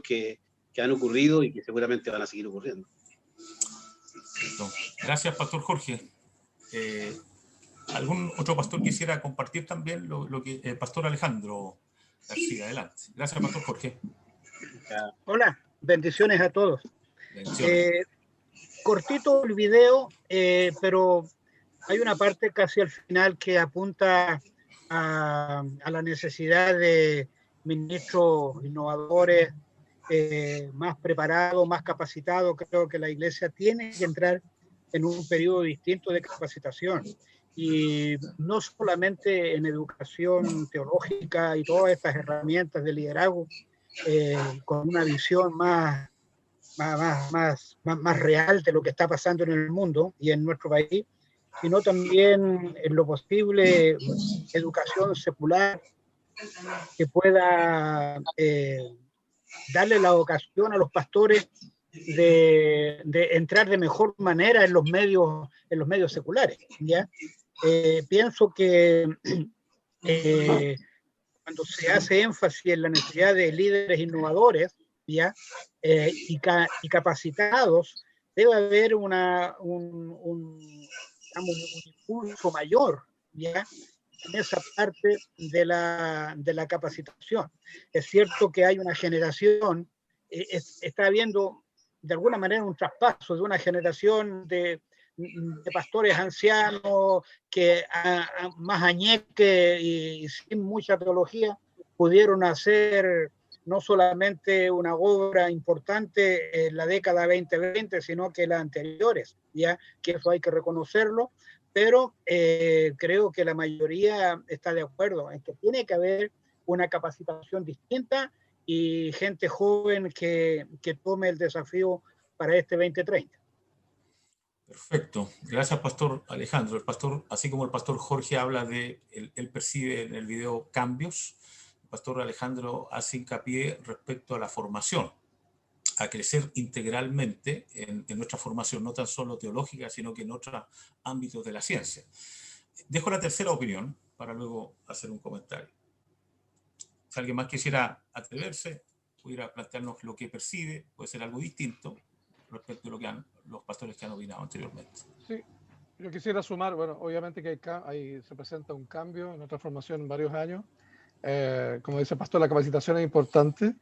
que han ocurrido y que seguramente van a seguir ocurriendo. Perfecto. Gracias, Pastor Jorge. ¿Algún otro pastor quisiera compartir también lo que el Pastor Alejandro García? Adelante. Gracias, Pastor Jorge. Hola, bendiciones a todos. Bendiciones. Cortito el video, pero hay una parte casi al final que apunta a la necesidad de ministros innovadores, más preparados, más capacitados. Creo que la iglesia tiene que entrar en un periodo distinto de capacitación, y no solamente en educación teológica y todas estas herramientas de liderazgo, con una visión más real de lo que está pasando en el mundo y en nuestro país, sino también en lo posible educación secular que pueda darle la ocasión a los pastores de entrar de mejor manera en los medios seculares, ¿ya? Pienso que cuando se hace énfasis en la necesidad de líderes innovadores, ¿ya? Y capacitados, debe haber un impulso mayor, ¿ya? En esa parte de la capacitación. Es cierto que hay una generación, está habiendo de alguna manera un traspaso de una generación de pastores ancianos que más añeque y sin mucha teología pudieron hacer no solamente una obra importante en la década 2020, sino que las anteriores, ya que eso hay que reconocerlo, pero creo que la mayoría está de acuerdo en que tiene que haber una capacitación distinta y gente joven que tome el desafío para este 2030. Perfecto. Gracias, Pastor Alejandro. El pastor, así como el Pastor Jorge habla de, él percibe en el video cambios, el Pastor Alejandro hace hincapié respecto a la formación, a crecer integralmente en nuestra formación, no tan solo teológica, sino que en otros ámbitos de la ciencia. Dejo la tercera opinión para luego hacer un comentario. Si alguien más quisiera atreverse, pudiera plantearnos lo que percibe, puede ser algo distinto respecto a lo que los pastores que han opinado anteriormente. Sí, yo quisiera sumar, bueno, obviamente que ahí se presenta un cambio, una transformación en varios años. Como dice el pastor, la capacitación es importante,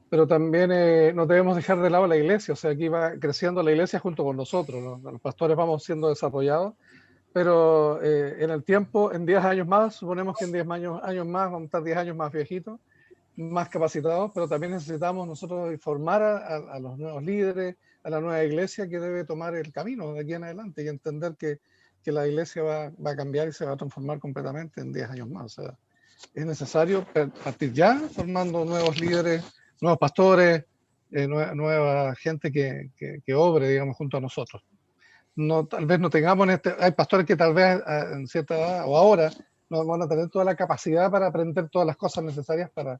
pero también no debemos dejar de lado la iglesia, o sea, aquí va creciendo la iglesia junto con nosotros, ¿no? Los pastores vamos siendo desarrollados, pero en el tiempo, en 10 años más, suponemos que en 10 años más, vamos a estar 10 años más viejitos, más capacitados, pero también necesitamos nosotros formar a los nuevos líderes, a la nueva iglesia que debe tomar el camino de aquí en adelante y entender que la iglesia va a cambiar y se va a transformar completamente en 10 años más. O sea, es necesario partir ya formando nuevos líderes, nuevos pastores, nueva gente que obre, digamos, junto a nosotros. No, tal vez no tengamos hay pastores que tal vez en cierta edad o ahora no van a tener toda la capacidad para aprender todas las cosas necesarias para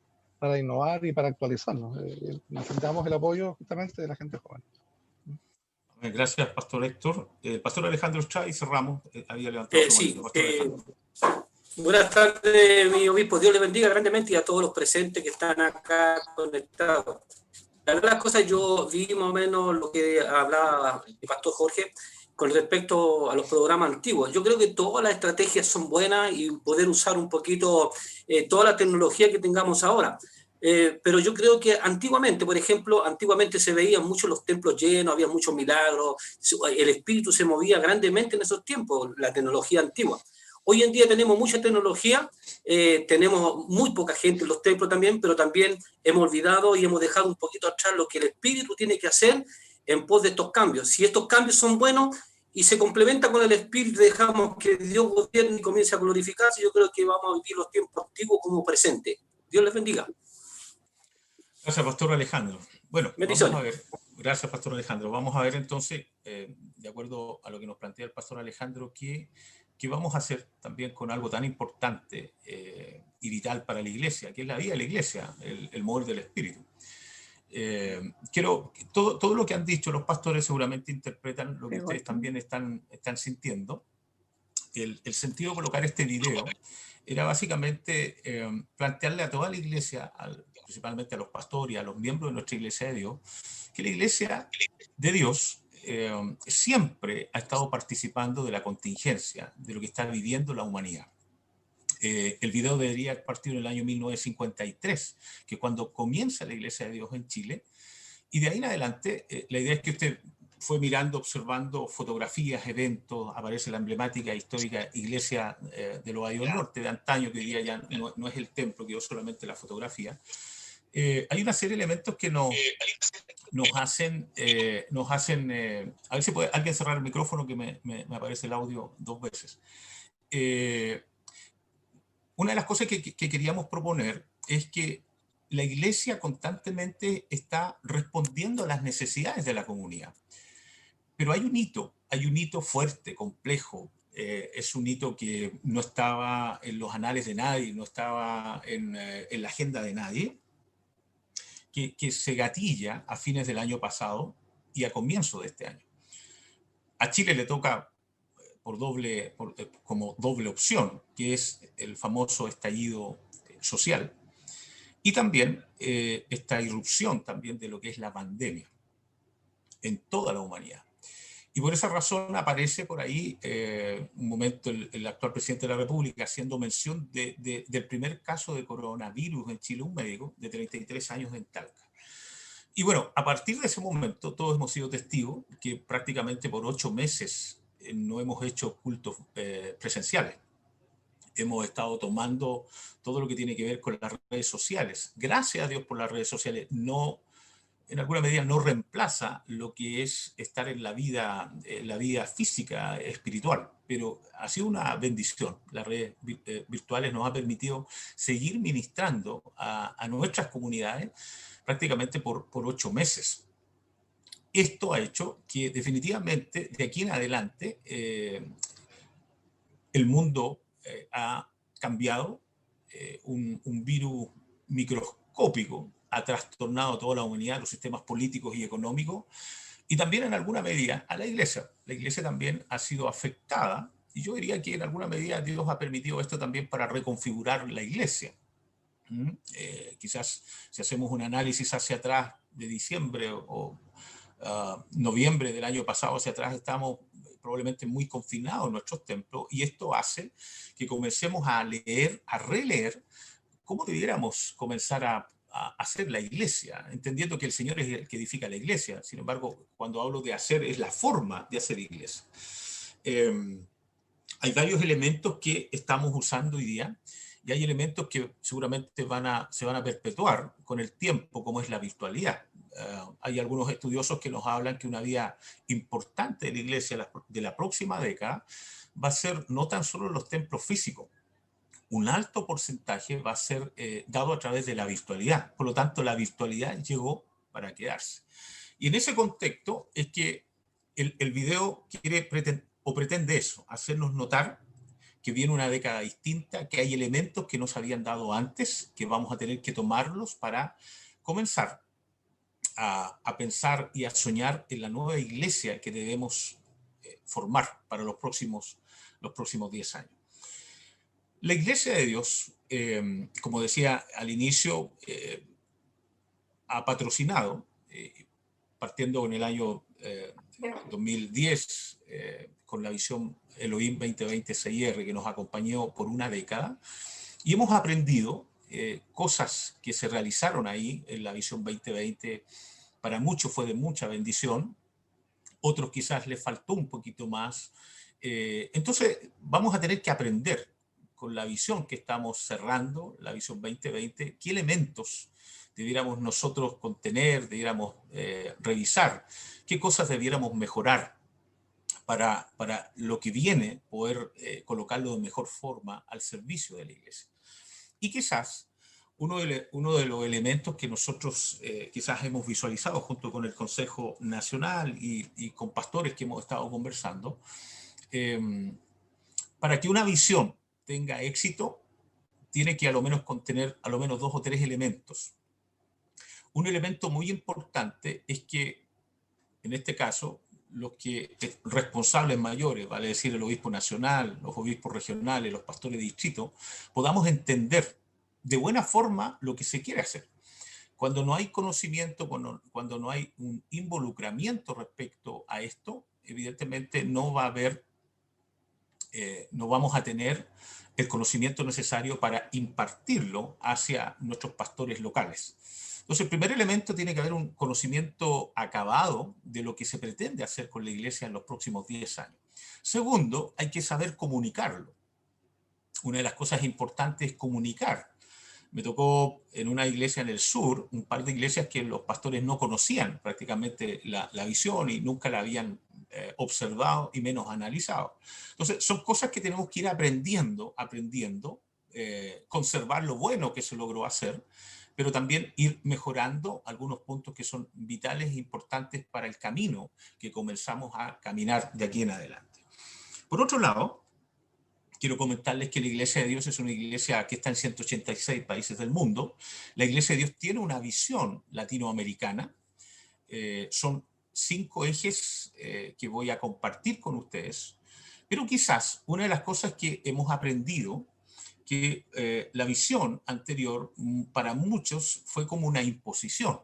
innovar y para actualizarnos. Necesitamos el apoyo justamente de la gente joven. Gracias, Pastor Héctor. Pastor Alejandro Chávez, cerramos. Había levantado su mano. Sí. Buenas tardes, mi obispo. Dios le bendiga grandemente y a todos los presentes que están acá conectados. La verdad, las cosas, yo vi más o menos lo que hablaba el pastor Jorge con respecto a los programas antiguos. Yo creo que todas las estrategias son buenas y poder usar un poquito toda la tecnología que tengamos ahora. Pero yo creo que antiguamente, por ejemplo, antiguamente se veían mucho los templos llenos, había muchos milagros, el espíritu se movía grandemente en esos tiempos, la tecnología antigua. Hoy en día tenemos mucha tecnología, tenemos muy poca gente en los templos también, pero también hemos olvidado y hemos dejado un poquito atrás lo que el espíritu tiene que hacer en pos de estos cambios. Si estos cambios son buenos y se complementan con el espíritu, dejamos que Dios gobierne y comience a glorificarse, yo creo que vamos a vivir los tiempos antiguos como presente. Dios les bendiga. Gracias, Pastor Alejandro. Bueno, vamos a ver. Gracias, Pastor Alejandro. Vamos a ver entonces, de acuerdo a lo que nos plantea el Pastor Alejandro, qué vamos a hacer también con algo tan importante y vital para la iglesia, que es la vida de la iglesia, el mover del espíritu. Todo lo que han dicho los pastores seguramente interpretan lo que ustedes también están sintiendo. El sentido de colocar este video era básicamente plantearle a toda la iglesia, principalmente a los pastores y a los miembros de nuestra Iglesia de Dios, que la Iglesia de Dios siempre ha estado participando de la contingencia, de lo que está viviendo la humanidad. El video debería partir en el año 1953, que cuando comienza la Iglesia de Dios en Chile, y de ahí en adelante la idea es que usted fue mirando, observando fotografías, eventos, aparece la emblemática histórica iglesia del Ovadio del Norte de antaño, que hoy día ya no es el templo, quedó solamente la fotografía. Hay una serie de elementos que nos hacen, a ver si puede alguien cerrar el micrófono, que me aparece el audio 2 veces. Una de las cosas que queríamos proponer es que la Iglesia constantemente está respondiendo a las necesidades de la comunidad. Pero hay un hito fuerte, complejo. Es un hito que no estaba en los anales de nadie, no estaba en la agenda de nadie, que se gatilla a fines del año pasado y a comienzo de este año. A Chile le toca como doble opción, que es el famoso estallido social, y también esta irrupción también de lo que es la pandemia en toda la humanidad. Y por esa razón aparece por ahí un momento el actual presidente de la República haciendo mención del primer caso de coronavirus en Chile, un médico de 33 años en Talca. Y bueno, a partir de ese momento todos hemos sido testigos que prácticamente por 8 meses no hemos hecho cultos presenciales. Hemos estado tomando todo lo que tiene que ver con las redes sociales. Gracias a Dios por las redes sociales, en alguna medida no reemplaza lo que es estar en la vida física, espiritual, pero ha sido una bendición. Las redes virtuales nos ha permitido seguir ministrando a nuestras comunidades prácticamente por 8 meses. Esto ha hecho que definitivamente de aquí en adelante el mundo ha cambiado, un virus microscópico ha trastornado toda la humanidad, los sistemas políticos y económicos, y también en alguna medida a la Iglesia. La Iglesia también ha sido afectada, y yo diría que en alguna medida Dios ha permitido esto también para reconfigurar la Iglesia. Quizás si hacemos un análisis hacia atrás de diciembre o noviembre del año pasado hacia atrás, estamos probablemente muy confinados en nuestros templos, y esto hace que comencemos a leer, a releer cómo debiéramos comenzar a hacer la iglesia, entendiendo que el Señor es el que edifica la iglesia. Sin embargo, cuando hablo de hacer, es la forma de hacer iglesia. Hay varios elementos que estamos usando hoy día, y hay elementos que seguramente se van a perpetuar con el tiempo, como es la virtualidad. Hay algunos estudiosos que nos hablan que una vía importante de la iglesia de la próxima década va a ser no tan solo los templos físicos. Un alto porcentaje va a ser dado a través de la virtualidad. Por lo tanto, la virtualidad llegó para quedarse. Y en ese contexto es que el video pretende eso, hacernos notar que viene una década distinta, que hay elementos que no se habían dado antes, que vamos a tener que tomarlos para comenzar a pensar y a soñar en la nueva iglesia que debemos formar para los próximos 10 años. La Iglesia de Dios, como decía al inicio, ha patrocinado, partiendo en el año 2010, con la visión Elohim 2020 CIR, que nos acompañó por una década, y hemos aprendido cosas que se realizaron ahí en la visión 2020. Para muchos fue de mucha bendición, otros quizás les faltó un poquito más. Entonces vamos a tener que aprender con la visión que estamos cerrando, la visión 2020, qué elementos debiéramos nosotros contener, debiéramos revisar, qué cosas debiéramos mejorar para lo que viene, poder colocarlo de mejor forma al servicio de la iglesia. Y quizás uno de los elementos que nosotros quizás hemos visualizado junto con el Consejo Nacional y con pastores que hemos estado conversando, para que una visión tenga éxito, tiene que a lo menos contener a lo menos 2 o 3 elementos. Un elemento muy importante es que, en este caso, los responsables mayores, vale decir el obispo nacional, los obispos regionales, los pastores de distrito, podamos entender de buena forma lo que se quiere hacer. Cuando no hay conocimiento, cuando no hay un involucramiento respecto a esto, evidentemente no va a haber, no vamos a tener el conocimiento necesario para impartirlo hacia nuestros pastores locales. Entonces, el primer elemento tiene que haber un conocimiento acabado de lo que se pretende hacer con la iglesia en los próximos 10 años. Segundo, hay que saber comunicarlo. Una de las cosas importantes es comunicar. Me tocó en una iglesia en el sur, un par de iglesias que los pastores no conocían prácticamente la visión y nunca la habían observado y menos analizado. Entonces, son cosas que tenemos que ir aprendiendo, conservar lo bueno que se logró hacer, pero también ir mejorando algunos puntos que son vitales e importantes para el camino que comenzamos a caminar de aquí en adelante. Por otro lado, quiero comentarles que la Iglesia de Dios es una iglesia que está en 186 países del mundo. La Iglesia de Dios tiene una visión latinoamericana. Son 5 ejes que voy a compartir con ustedes. Pero quizás una de las cosas que hemos aprendido, que la visión anterior para muchos fue como una imposición,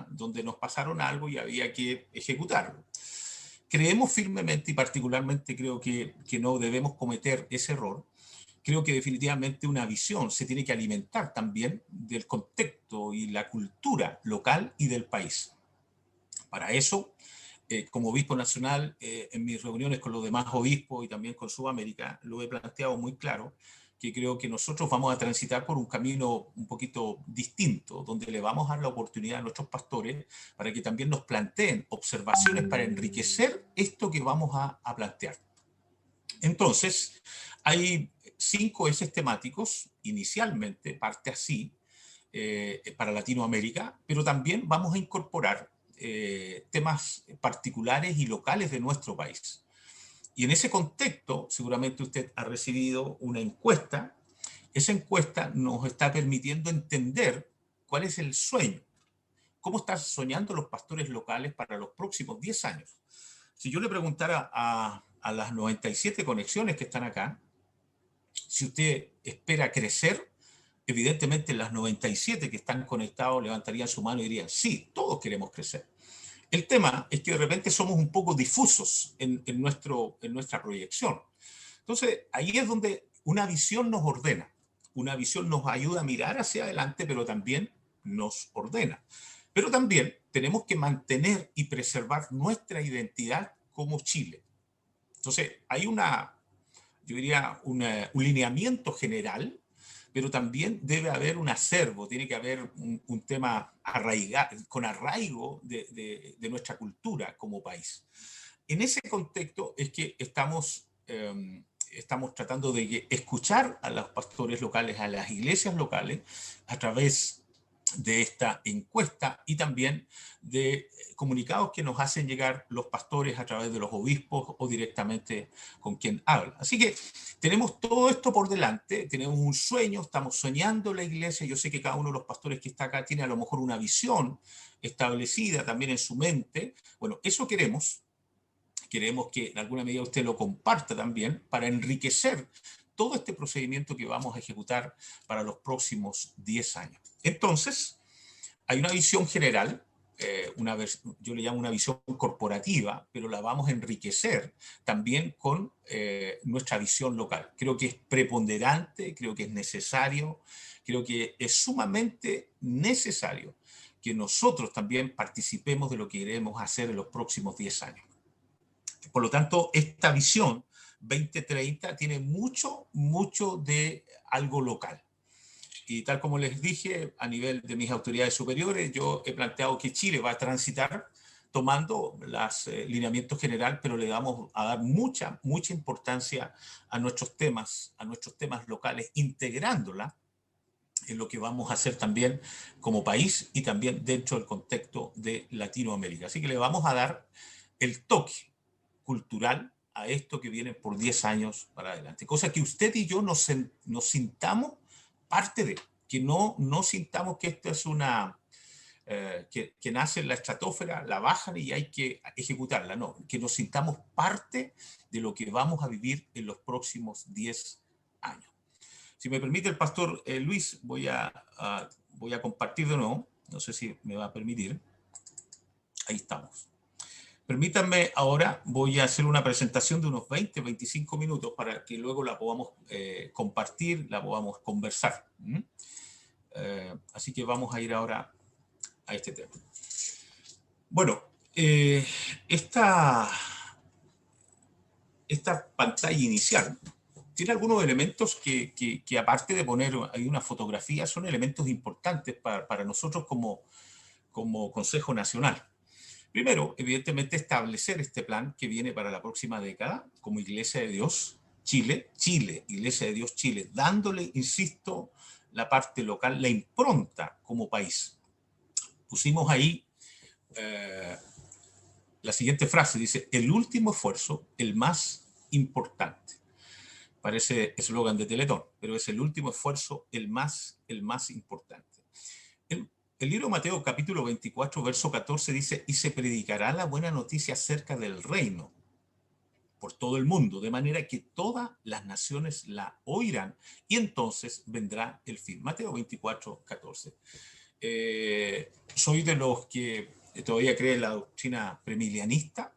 donde nos pasaron algo y había que ejecutarlo. Creemos firmemente y particularmente creo que no debemos cometer ese error. Creo que definitivamente una visión se tiene que alimentar también del contexto y la cultura local y del país. Para eso, como obispo nacional, en mis reuniones con los demás obispos y también con Sudamérica, lo he planteado muy claro, que creo que nosotros vamos a transitar por un camino un poquito distinto, donde le vamos a dar la oportunidad a nuestros pastores para que también nos planteen observaciones para enriquecer esto que vamos a plantear. Entonces, hay 5 ejes temáticos, inicialmente parte así, para Latinoamérica, pero también vamos a incorporar temas particulares y locales de nuestro país. Y en ese contexto, seguramente usted ha recibido una encuesta. Esa encuesta nos está permitiendo entender cuál es el sueño. ¿Cómo están soñando los pastores locales para los próximos 10 años? Si yo le preguntara a las 97 conexiones que están acá, si usted espera crecer, evidentemente las 97 que están conectados levantarían su mano y dirían, sí, todos queremos crecer. El tema es que de repente somos un poco difusos en nuestra proyección. Entonces, ahí es donde una visión nos ordena. Una visión nos ayuda a mirar hacia adelante, pero también nos ordena. Pero también tenemos que mantener y preservar nuestra identidad como Chile. Entonces, hay yo diría, un lineamiento general, pero también debe haber un acervo, tiene que haber un tema con arraigo de nuestra cultura como país. En ese contexto es que estamos tratando de escuchar a los pastores locales, a las iglesias locales, a través de esta encuesta y también de comunicados que nos hacen llegar los pastores a través de los obispos o directamente con quien habla. Así que tenemos todo esto por delante, tenemos un sueño, estamos soñando la iglesia. Yo sé que cada uno de los pastores que está acá tiene a lo mejor una visión establecida también en su mente. Bueno, eso queremos que en alguna medida usted lo comparta también para enriquecer todo este procedimiento que vamos a ejecutar para los próximos 10 años. Entonces, hay una visión general, yo le llamo una visión corporativa, pero la vamos a enriquecer también con nuestra visión local. Creo que es preponderante, creo que es necesario, creo que es sumamente necesario que nosotros también participemos de lo que queremos hacer en los próximos 10 años. Por lo tanto, esta visión 2030 tiene mucho de algo local. Y tal como les dije, a nivel de mis autoridades superiores, yo he planteado que Chile va a transitar tomando los lineamientos generales, pero le vamos a dar mucha importancia a nuestros temas locales, integrándola en lo que vamos a hacer también como país y también dentro del contexto de Latinoamérica. Así que le vamos a dar el toque cultural a esto que viene por 10 años para adelante. Cosa que usted y yo nos sintamos parte de, que no sintamos que esto es que nace en la estratosfera, la bajan y hay que ejecutarla. No, que nos sintamos parte de lo que vamos a vivir en los próximos 10 años. Si me permite el pastor Luis, voy a compartir de nuevo. No sé si me va a permitir. Ahí estamos. Permítanme ahora, voy a hacer una presentación de unos 20, 25 minutos para que luego la podamos compartir, la podamos conversar. Así que vamos a ir ahora a este tema. Bueno, esta pantalla inicial tiene algunos elementos que aparte de poner ahí una fotografía, son elementos importantes para nosotros como Consejo Nacional. Primero, evidentemente, establecer este plan que viene para la próxima década como Iglesia de Dios Chile, Iglesia de Dios Chile, dándole, insisto, la parte local, la impronta como país. Pusimos ahí la siguiente frase, dice, el último esfuerzo, el más importante. Parece eslogan de Teletón, pero es el último esfuerzo, el más importante. El libro de Mateo, capítulo 24, verso 14, dice, y se predicará la buena noticia acerca del reino por todo el mundo, de manera que todas las naciones la oirán, y entonces vendrá el fin. Mateo 24, 14. Soy de los que todavía creen en la doctrina premilianista.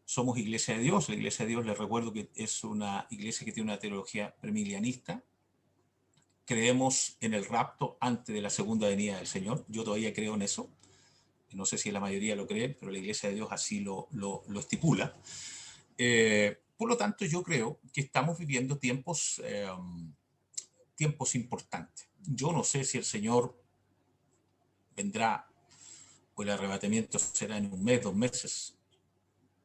Somos Iglesia de Dios. La Iglesia de Dios, les recuerdo que es una iglesia que tiene una teología premilianista. Creemos en el rapto antes de la segunda venida del Señor. Yo todavía creo en eso. No sé si la mayoría lo cree, pero la Iglesia de Dios así lo estipula. Por lo tanto, yo creo que estamos viviendo tiempos importantes. Yo no sé si el Señor vendrá o el arrebatamiento será en un mes, 2 meses,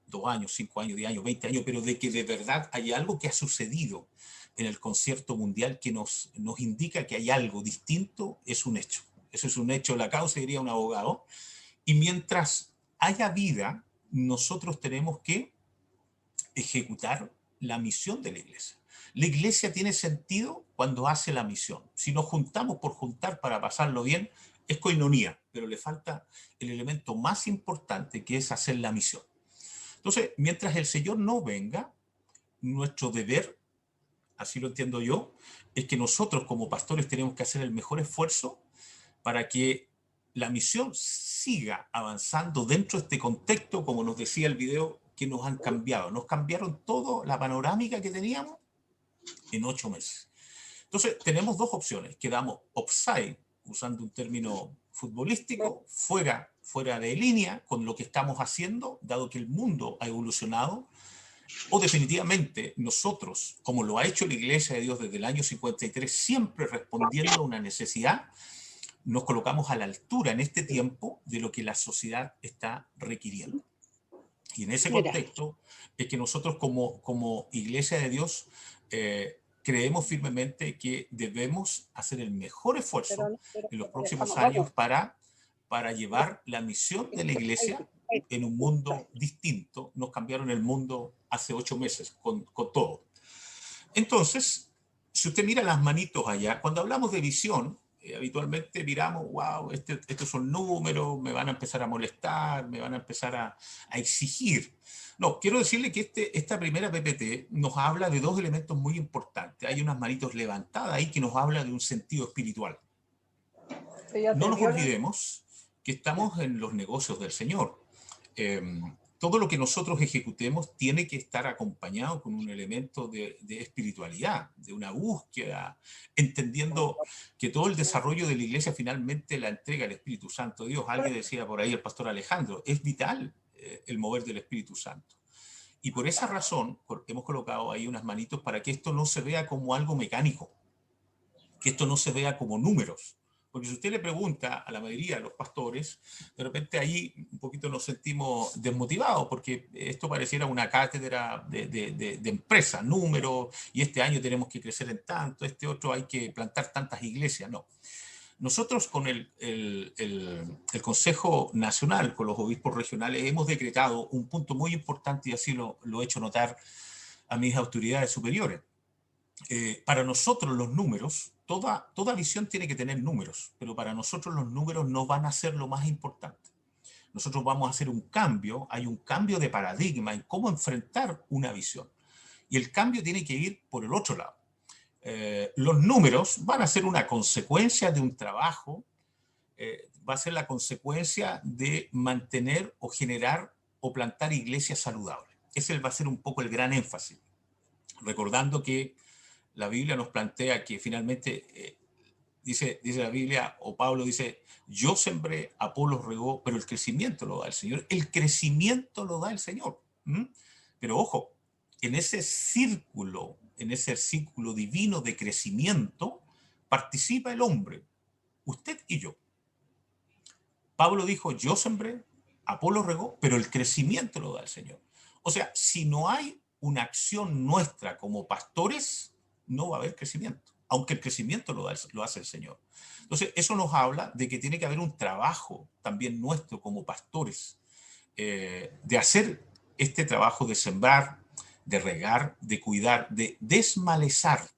2 años, 5 años, 10 años, 20 años, pero de que de verdad hay algo que ha sucedido en el concierto mundial que nos indica que hay algo distinto, es un hecho. Eso es un hecho, la causa, diría un abogado. Y mientras haya vida, nosotros tenemos que ejecutar la misión de la iglesia. La iglesia tiene sentido cuando hace la misión. Si nos juntamos por juntar para pasarlo bien, es coinonía, pero le falta el elemento más importante, que es hacer la misión. Entonces, mientras el Señor no venga, nuestro deber, así lo entiendo yo, es que nosotros como pastores tenemos que hacer el mejor esfuerzo para que la misión siga avanzando dentro de este contexto, como nos decía el video, que nos han cambiado. Nos cambiaron toda la panorámica que teníamos en 8 meses. Entonces, tenemos 2 opciones. Quedamos offside, usando un término futbolístico, fuera de línea con lo que estamos haciendo, dado que el mundo ha evolucionado, o definitivamente nosotros, como lo ha hecho la Iglesia de Dios desde el año 53, siempre respondiendo a una necesidad, nos colocamos a la altura en este tiempo de lo que la sociedad está requiriendo. Y en ese contexto es que nosotros como Iglesia de Dios creemos firmemente que debemos hacer el mejor esfuerzo en los próximos años para llevar la misión de la Iglesia en un mundo distinto. Nos cambiaron el mundo hace 8 meses con todo. Entonces, si usted mira las manitos allá, cuando hablamos de visión, habitualmente miramos, wow, estos son números, me van a empezar a molestar, me van a empezar a exigir. No, quiero decirle que esta primera PPT nos habla de 2 elementos muy importantes. Hay unas manitos levantadas ahí que nos habla de un sentido espiritual. No nos olvidemos que estamos en los negocios del Señor. Todo lo que nosotros ejecutemos tiene que estar acompañado con un elemento de espiritualidad, de una búsqueda, entendiendo que todo el desarrollo de la iglesia finalmente la entrega el Espíritu Santo de Dios. Alguien decía por ahí, el pastor Alejandro, es vital el mover del Espíritu Santo. Y por esa razón hemos colocado ahí unas manitos para que esto no se vea como algo mecánico, que esto no se vea como números. Porque si usted le pregunta a la mayoría de los pastores, de repente ahí un poquito nos sentimos desmotivados, porque esto pareciera una cátedra de empresa, números, y este año tenemos que crecer en tanto, este otro hay que plantar tantas iglesias. No. Nosotros con el Consejo Nacional, con los obispos regionales, hemos decretado un punto muy importante, y así lo he hecho notar a mis autoridades superiores. Para nosotros los números, toda visión tiene que tener números, pero para nosotros los números no van a ser lo más importante. Nosotros vamos a hacer un cambio, hay un cambio de paradigma en cómo enfrentar una visión. Y el cambio tiene que ir por el otro lado. Los números van a ser una consecuencia de un trabajo va a ser la consecuencia de mantener o generar o plantar iglesias saludables. Ese va a ser un poco el gran énfasis, recordando que la Biblia nos plantea que finalmente, dice la Biblia, o Pablo dice, yo sembré, Apolos regó, pero el crecimiento lo da el Señor. El crecimiento lo da el Señor. Pero ojo, en ese círculo divino de crecimiento, participa el hombre, usted y yo. Pablo dijo, yo sembré, Apolo regó, pero el crecimiento lo da el Señor. O sea, si no hay una acción nuestra como pastores, no va a haber crecimiento, aunque el crecimiento lo hace el Señor. Entonces, eso nos habla de que tiene que haber un trabajo también nuestro como pastores, de hacer este trabajo de sembrar, de regar, de cuidar, de desmalezar,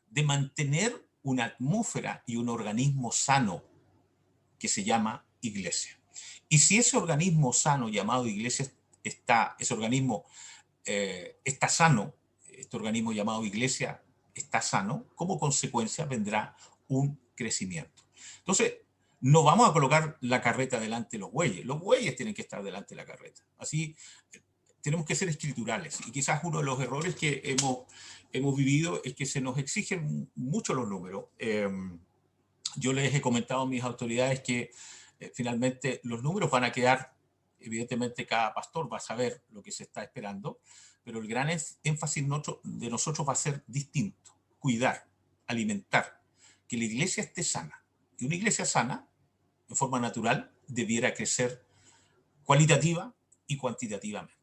de mantener una atmósfera y un organismo sano que se llama iglesia. Y si ese organismo sano llamado iglesia ese organismo está sano, este organismo llamado iglesia está sano, como consecuencia vendrá un crecimiento. Entonces, no vamos a colocar la carreta delante de los bueyes tienen que estar delante de la carreta. Así, tenemos que ser escriturales. Y quizás uno de los errores que hemos vivido es que se nos exigen mucho los números. Yo les he comentado a mis autoridades que finalmente los números van a quedar, evidentemente cada pastor va a saber lo que se está esperando, pero el gran énfasis de nosotros va a ser distinto: cuidar, alimentar, que la iglesia esté sana. Y una iglesia sana, en forma natural, debiera crecer cualitativa y cuantitativamente.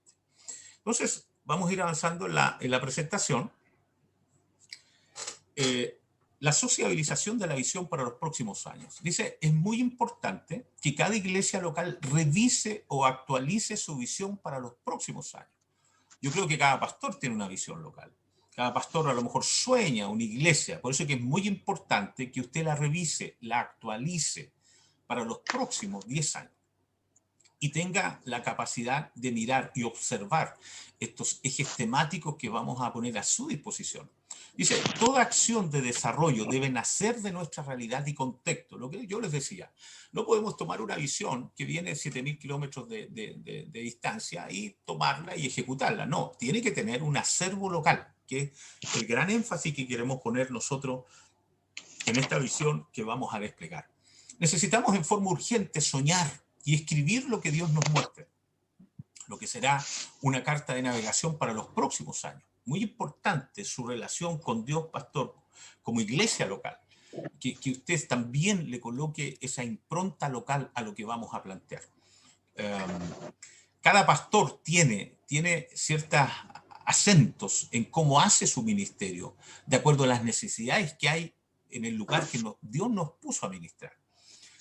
Entonces, vamos a ir avanzando en la presentación. La sociabilización de la visión para los próximos años. Dice, es muy importante que cada iglesia local revise o actualice su visión para los próximos años. Yo creo que cada pastor tiene una visión local. Cada pastor a lo mejor sueña una iglesia. Por eso es que es muy importante que usted la revise, la actualice para los próximos 10 años. Y tenga la capacidad de mirar y observar estos ejes temáticos que vamos a poner a su disposición. Dice, toda acción de desarrollo debe nacer de nuestra realidad y contexto. Lo que yo les decía, no podemos tomar una visión que viene de 7.000 kilómetros de distancia y tomarla y ejecutarla. No, tiene que tener un acervo local, que es el gran énfasis que queremos poner nosotros en esta visión que vamos a desplegar. Necesitamos en forma urgente soñar y escribir lo que Dios nos muestre, lo que será una carta de navegación para los próximos años. Muy importante su relación con Dios, pastor, como iglesia local, que usted también le coloque esa impronta local a lo que vamos a plantear. Cada pastor tiene ciertos acentos en cómo hace su ministerio, de acuerdo a las necesidades que hay en el lugar que Dios nos puso a ministrar.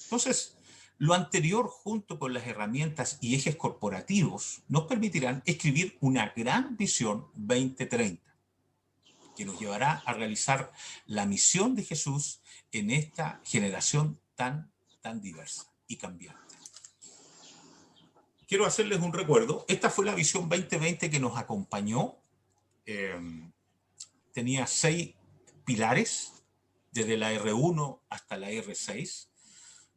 Entonces, lo anterior, junto con las herramientas y ejes corporativos, nos permitirán escribir una gran visión 2030, que nos llevará a realizar la misión de Jesús en esta generación tan diversa y cambiante. Quiero hacerles un recuerdo. Esta fue la visión 2020 que nos acompañó. Tenía 6 pilares, desde la R1 hasta la R6,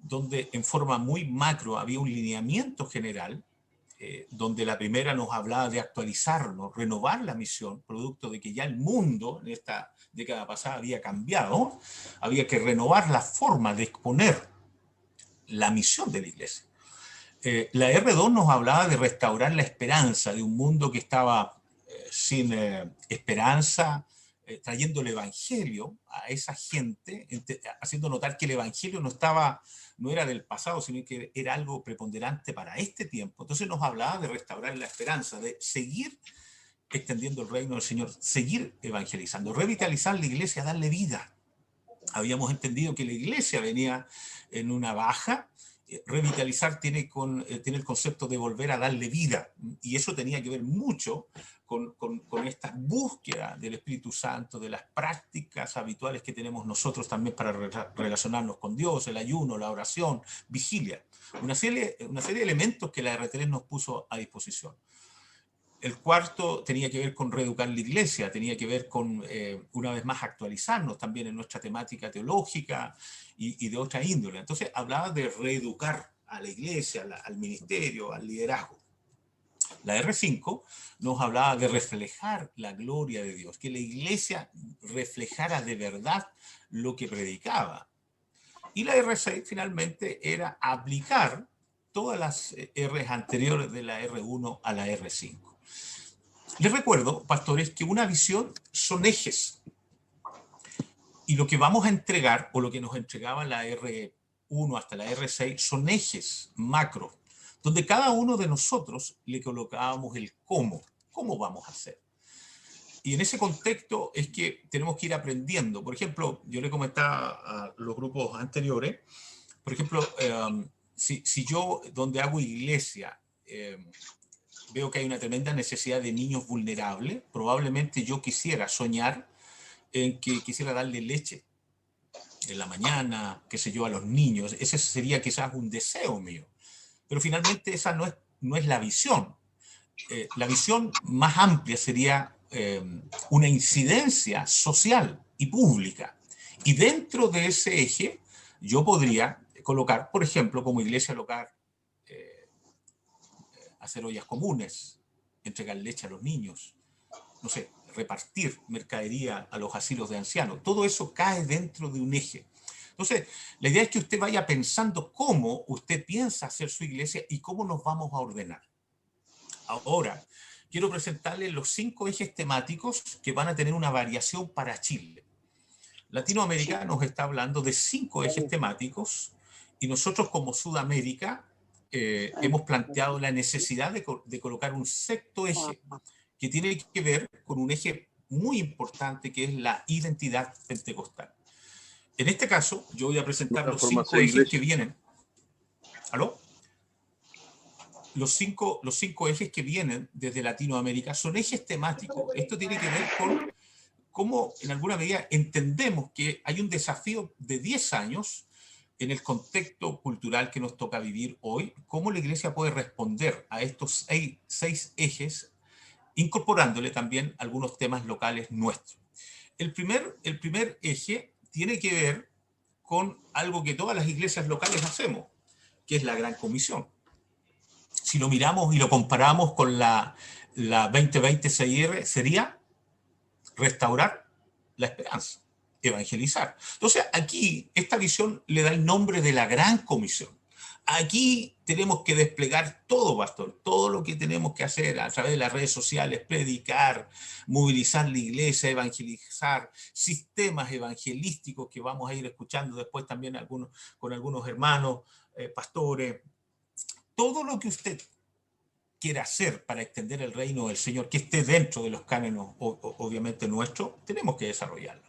donde en forma muy macro había un lineamiento general, donde la primera nos hablaba de actualizarnos, renovar la misión, producto de que ya el mundo en esta década pasada había cambiado, había que renovar la forma de exponer la misión de la iglesia. La R2 nos hablaba de restaurar la esperanza de un mundo que estaba sin esperanza, trayendo el evangelio a esa gente, haciendo notar que el evangelio no era del pasado, sino que era algo preponderante para este tiempo. Entonces nos hablaba de restaurar la esperanza, de seguir extendiendo el reino del Señor, seguir evangelizando, revitalizar la iglesia, darle vida. Habíamos entendido que la iglesia venía en una baja. Revitalizar tiene el concepto de volver a darle vida, y eso tenía que ver mucho con esta búsqueda del Espíritu Santo, de las prácticas habituales que tenemos nosotros también para relacionarnos con Dios, el ayuno, la oración, vigilia, una serie de elementos que la R3 nos puso a disposición. El cuarto tenía que ver con reeducar la iglesia, tenía que ver con, una vez más, actualizarnos también en nuestra temática teológica y de otra índole. Entonces hablaba de reeducar a la iglesia, al ministerio, al liderazgo. La R5 nos hablaba de reflejar la gloria de Dios, que la iglesia reflejara de verdad lo que predicaba. Y la R6 finalmente era aplicar todas las R's anteriores de la R1 a la R5. Les recuerdo, pastores, que una visión son ejes. Y lo que vamos a entregar, o lo que nos entregaba la R1 hasta la R6, son ejes macro, donde cada uno de nosotros le colocábamos el cómo vamos a hacer. Y en ese contexto es que tenemos que ir aprendiendo. Por ejemplo, yo le comentaba a los grupos anteriores, por ejemplo, si yo, donde hago iglesia, veo que hay una tremenda necesidad de niños vulnerables, probablemente yo quisiera soñar en que quisiera darle leche en la mañana, qué sé yo, a los niños. Ese sería quizás un deseo mío. Pero finalmente esa no es la visión. La visión más amplia sería una incidencia social y pública. Y dentro de ese eje yo podría colocar, por ejemplo, como iglesia local, hacer ollas comunes, entregar leche a los niños, no sé, repartir mercadería a los asilos de ancianos. Todo eso cae dentro de un eje. Entonces, la idea es que usted vaya pensando cómo usted piensa hacer su iglesia y cómo nos vamos a ordenar. Ahora, quiero presentarles los 5 ejes temáticos que van a tener una variación para Chile. Latinoamérica nos está hablando de 5 ejes temáticos y nosotros como Sudamérica hemos planteado la necesidad de colocar un 6º eje que tiene que ver con un eje muy importante que es la identidad pentecostal. En este caso, yo voy a presentar los 5 ejes que vienen. ¿Aló? Los cinco ejes que vienen desde Latinoamérica son ejes temáticos. Esto tiene que ver con cómo, en alguna medida, entendemos que hay un desafío de 10 años en el contexto cultural que nos toca vivir hoy, cómo la Iglesia puede responder a estos 6 ejes, incorporándole también algunos temas locales nuestros. El primer eje tiene que ver con algo que todas las iglesias locales hacemos, que es la Gran Comisión. Si lo miramos y lo comparamos con la 2020 CIR, sería restaurar la esperanza, evangelizar. Entonces aquí esta visión le da el nombre de la Gran Comisión. Aquí tenemos que desplegar todo, pastor, todo lo que tenemos que hacer a través de las redes sociales, predicar, movilizar la iglesia, evangelizar, sistemas evangelísticos que vamos a ir escuchando después también con algunos hermanos, pastores. Todo lo que usted quiera hacer para extender el reino del Señor, que esté dentro de los cánones, obviamente nuestros, tenemos que desarrollarlo.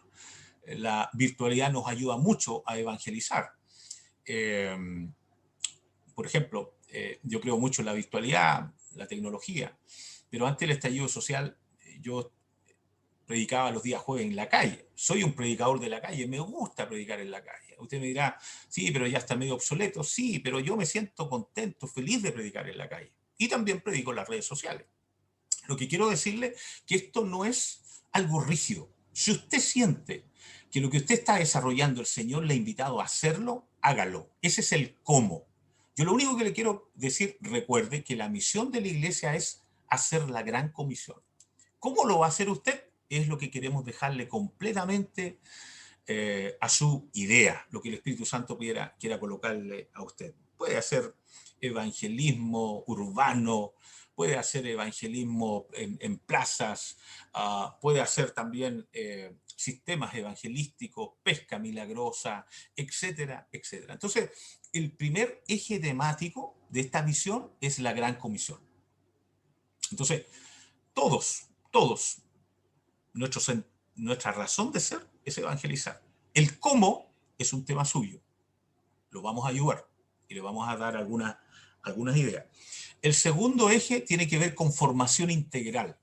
La virtualidad nos ayuda mucho a evangelizar. Por ejemplo, yo creo mucho en la virtualidad, la tecnología, pero antes del estallido social yo predicaba los días jueves en la calle. Soy un predicador de la calle, me gusta predicar en la calle. Usted me dirá, sí, pero ya está medio obsoleto. Sí, pero yo me siento contento, feliz de predicar en la calle. Y también predico en las redes sociales. Lo que quiero decirle es que esto no es algo rígido. Si usted siente que lo que usted está desarrollando, el Señor le ha invitado a hacerlo, hágalo. Ese es el cómo. Yo lo único que le quiero decir, recuerde que la misión de la iglesia es hacer la Gran Comisión. ¿Cómo lo va a hacer usted? Es lo que queremos dejarle completamente a su idea, lo que el Espíritu Santo quiera colocarle a usted. Puede hacer evangelismo urbano, puede hacer evangelismo en plazas, puede hacer también sistemas evangelísticos, pesca milagrosa, etcétera, etcétera. Entonces, el primer eje temático de esta visión es la Gran Comisión. Entonces, todos, nuestra razón de ser es evangelizar. El cómo es un tema suyo. Lo vamos a ayudar y le vamos a dar algunas ideas. El segundo eje tiene que ver con formación integral.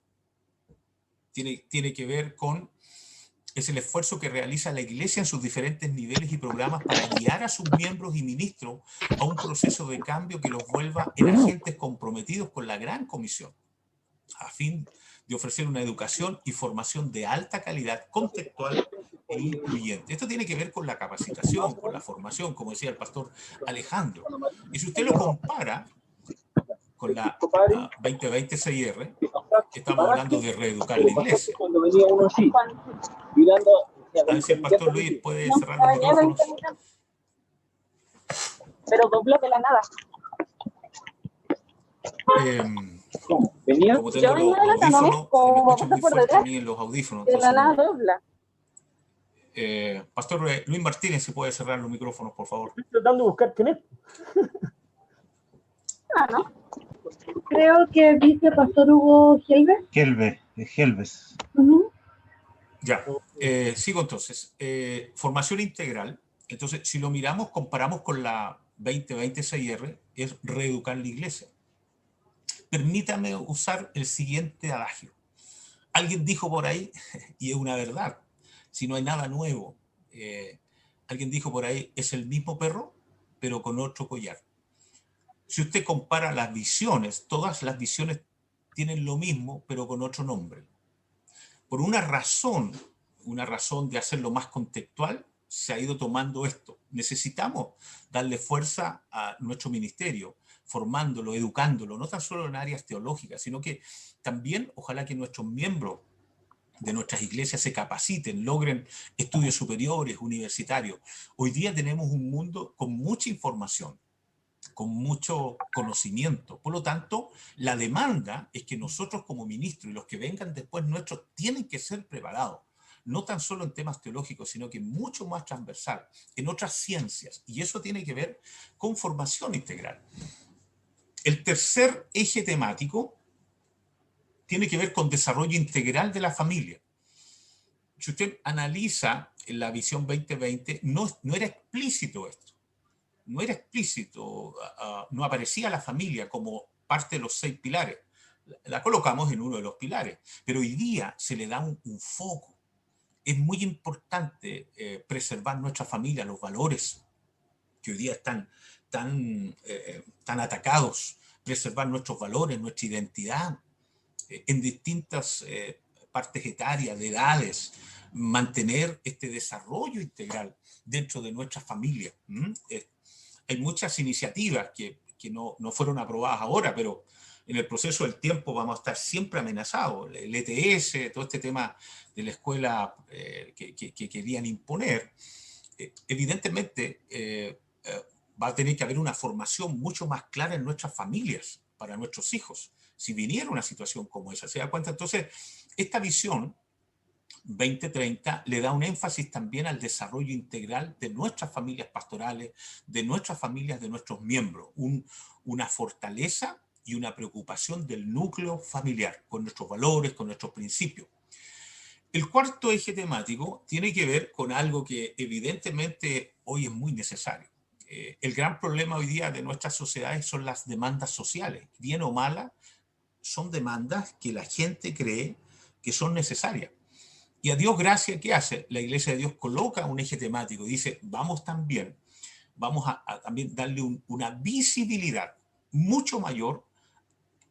Tiene que ver con, es el esfuerzo que realiza la iglesia en sus diferentes niveles y programas para guiar a sus miembros y ministros a un proceso de cambio que los vuelva en agentes comprometidos con la Gran Comisión. a fin de ofrecer una educación y formación de alta calidad, contextual e incluyente. Esto tiene que ver con la capacitación, con la formación, como decía el pastor Alejandro. Y si usted lo compara con la 2020 CIR, estamos hablando de reeducar la iglesia. A ver si el pastor Luis puede cerrar los micrófonos. Pero dobló de la nada. Como tengo los audífonos, me escuchan muy fuerte a mí en los audífonos. De la nada dobla. Pastor Luis Martínez, si puede cerrar los micrófonos, por favor. Estoy tratando de buscar quién es. ¿No? Creo que dice Pastor Hugo Helves. Helves. Ya, sigo entonces. Formación integral. Entonces, si lo miramos, comparamos con la 2020 CIR, es reeducar la iglesia. Permítame usar el siguiente adagio. Alguien dijo por ahí, y es una verdad, si no hay nada nuevo, alguien dijo por ahí, es el mismo perro, pero con otro collar. Si usted compara las visiones, todas las visiones tienen lo mismo, pero con otro nombre. Por una razón de hacerlo más contextual, se ha ido tomando esto. Necesitamos darle fuerza a nuestro ministerio, formándolo, educándolo, no tan solo en áreas teológicas, sino que también ojalá que nuestros miembros de nuestras iglesias se capaciten, logren estudios superiores, universitarios. Hoy día tenemos un mundo con mucha información, con mucho conocimiento. Por lo tanto, la demanda es que nosotros como ministros y los que vengan después nuestros tienen que ser preparados, no tan solo en temas teológicos, sino que mucho más transversal, en otras ciencias. Y eso tiene que ver con formación integral. El tercer eje temático tiene que ver con desarrollo integral de la familia. Si usted analiza en la visión 2020, no era explícito esto. No era explícito, no aparecía la familia como parte de los 6 pilares. La colocamos en uno de los pilares, pero hoy día se le da un foco. Es muy importante preservar nuestra familia, los valores que hoy día están tan atacados, preservar nuestros valores, nuestra identidad en distintas partes etarias, de edades, mantener este desarrollo integral dentro de nuestra familia. Hay muchas iniciativas que no fueron aprobadas ahora, pero en el proceso del tiempo vamos a estar siempre amenazados. El ETS, todo este tema de la escuela que querían imponer, evidentemente va a tener que haber una formación mucho más clara en nuestras familias, para nuestros hijos, si viniera una situación como esa. ¿Se da cuenta? Entonces, esta visión 2030 le da un énfasis también al desarrollo integral de nuestras familias pastorales, de nuestras familias, de nuestros miembros, una fortaleza y una preocupación del núcleo familiar, con nuestros valores, con nuestros principios. El cuarto eje temático tiene que ver con algo que evidentemente hoy es muy necesario. El gran problema hoy día de nuestras sociedades son las demandas sociales. Bien o malas, son demandas que la gente cree que son necesarias. Y a Dios gracias, ¿qué hace? La Iglesia de Dios coloca un eje temático y dice, vamos a también darle una visibilidad mucho mayor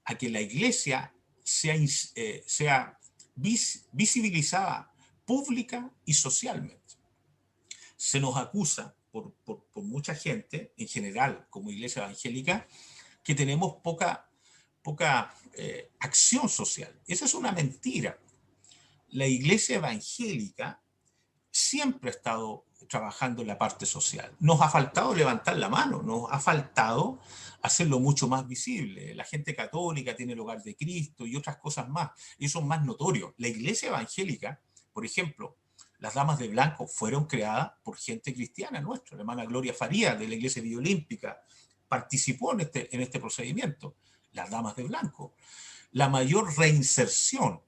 a que la Iglesia sea visibilizada pública y socialmente. Se nos acusa por mucha gente, en general, como Iglesia evangélica, que tenemos poca acción social. Esa es una mentira. La Iglesia evangélica siempre ha estado trabajando en la parte social. Nos ha faltado levantar la mano, nos ha faltado hacerlo mucho más visible. La gente católica tiene el hogar de Cristo y otras cosas más, y son más notorios. La Iglesia evangélica, por ejemplo, las Damas de Blanco fueron creadas por gente cristiana nuestra. La hermana Gloria Faría, de la Iglesia Villa Olímpica, participó en este procedimiento. Las Damas de Blanco. La mayor reinserción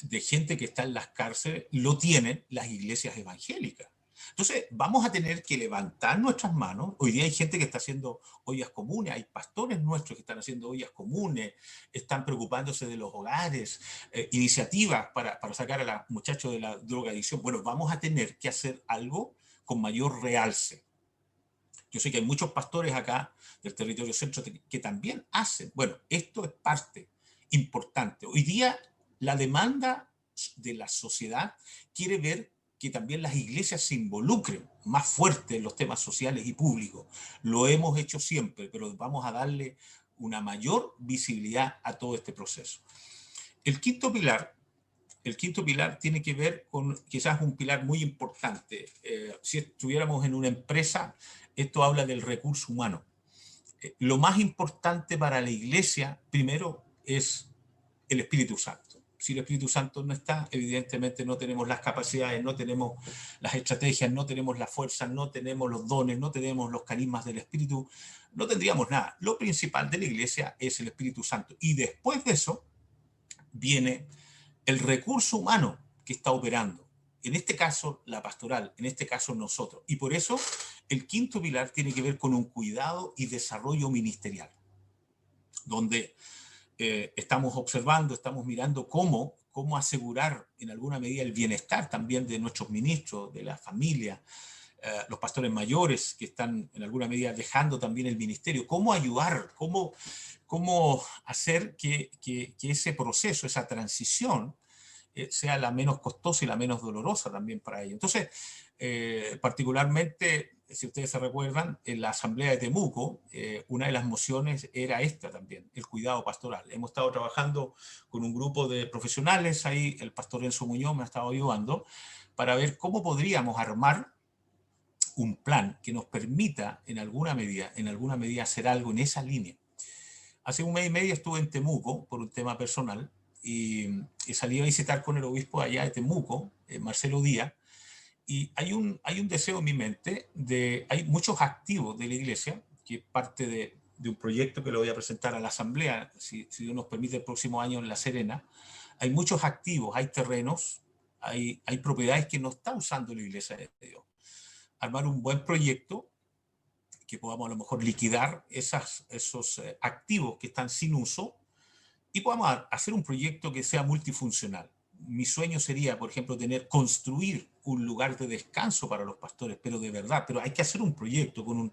de gente que está en las cárceles lo tienen las iglesias evangélicas. Entonces, vamos a tener que levantar nuestras manos. Hoy día hay gente que está haciendo ollas comunes, hay pastores nuestros que están haciendo ollas comunes, están preocupándose de los hogares, iniciativas para sacar a los muchachos de la drogadicción. Bueno, vamos a tener que hacer algo con mayor realce. Yo sé que hay muchos pastores acá del territorio centro que también hacen. Bueno, esto es parte. importante. Hoy día la demanda de la sociedad quiere ver que también las iglesias se involucren más fuerte en los temas sociales y públicos. Lo hemos hecho siempre, pero vamos a darle una mayor visibilidad a todo este proceso. El quinto pilar tiene que ver con quizás un pilar muy importante. Si estuviéramos en una empresa, esto habla del recurso humano. Lo más importante para la iglesia, primero, es el Espíritu Santo. Si el Espíritu Santo no está, evidentemente no tenemos las capacidades, no tenemos las estrategias, no tenemos las fuerzas, no tenemos los dones, no tenemos los carismas del Espíritu, no tendríamos nada. Lo principal de la iglesia es el Espíritu Santo. Y después de eso viene el recurso humano que está operando. En este caso, la pastoral, en este caso nosotros. Y por eso el quinto pilar tiene que ver con un cuidado y desarrollo ministerial, donde estamos observando, estamos mirando cómo asegurar en alguna medida el bienestar también de nuestros ministros, de la familia, los pastores mayores que están en alguna medida dejando también el ministerio, cómo ayudar, cómo hacer que ese proceso, esa transición, sea la menos costosa y la menos dolorosa también para ellos. Entonces, particularmente, si ustedes se recuerdan, en la asamblea de Temuco, una de las mociones era esta también, el cuidado pastoral. Hemos estado trabajando con un grupo de profesionales, ahí el pastor Enzo Muñoz me ha estado ayudando, para ver cómo podríamos armar un plan que nos permita en alguna medida hacer algo en esa línea. Hace un mes y medio estuve en Temuco por un tema personal, y salí a visitar con el obispo allá de Temuco, Marcelo Díaz, y hay un deseo en mi mente hay muchos activos de la iglesia, que es parte de un proyecto que lo voy a presentar a la asamblea, si Dios nos permite, el próximo año en La Serena. Hay muchos activos, hay terrenos, hay propiedades que no está usando la iglesia de Dios. Armar un buen proyecto que podamos a lo mejor liquidar esos activos que están sin uso, y podamos hacer un proyecto que sea multifuncional. Mi sueño sería, por ejemplo, construir un lugar de descanso para los pastores, pero de verdad, pero hay que hacer un proyecto con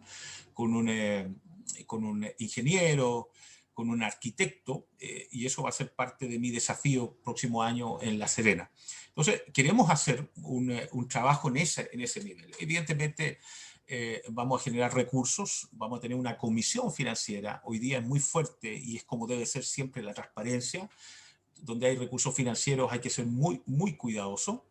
un ingeniero, con un arquitecto, y eso va a ser parte de mi desafío próximo año en La Serena. Entonces, queremos hacer un trabajo en ese nivel. Evidentemente, vamos a generar recursos, vamos a tener una comisión financiera. Hoy día es muy fuerte y es como debe ser siempre la transparencia. Donde hay recursos financieros hay que ser muy, muy cuidadoso.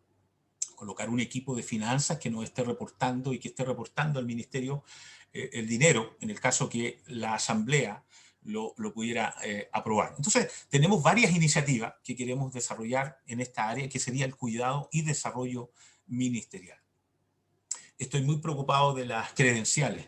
Colocar un equipo de finanzas que nos esté reportando y que esté reportando al ministerio el dinero, en el caso que la asamblea lo pudiera aprobar. Entonces, tenemos varias iniciativas que queremos desarrollar en esta área, que sería el cuidado y desarrollo ministerial. Estoy muy preocupado de las credenciales.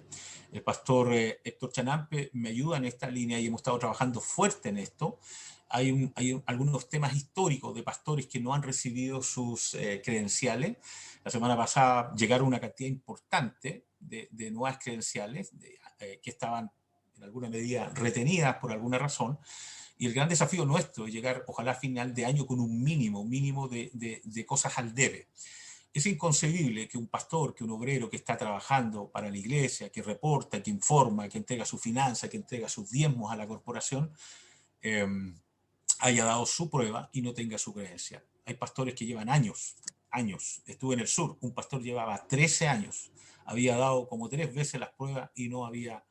El pastor Héctor Chanampe me ayuda en esta línea y hemos estado trabajando fuerte en esto. Hay algunos temas históricos de pastores que no han recibido sus credenciales. La semana pasada llegaron una cantidad importante de nuevas credenciales que estaban en alguna medida retenidas por alguna razón. Y el gran desafío nuestro es llegar, ojalá a final de año, con un mínimo de cosas al debe. Es inconcebible que un pastor, que un obrero que está trabajando para la iglesia, que reporta, que informa, que entrega su finanza, que entrega sus diezmos a la corporación, haya dado su prueba y no tenga su credencial. Hay pastores que llevan años. Estuve en el sur, un pastor llevaba 13 años, había dado como 3 veces las pruebas y no había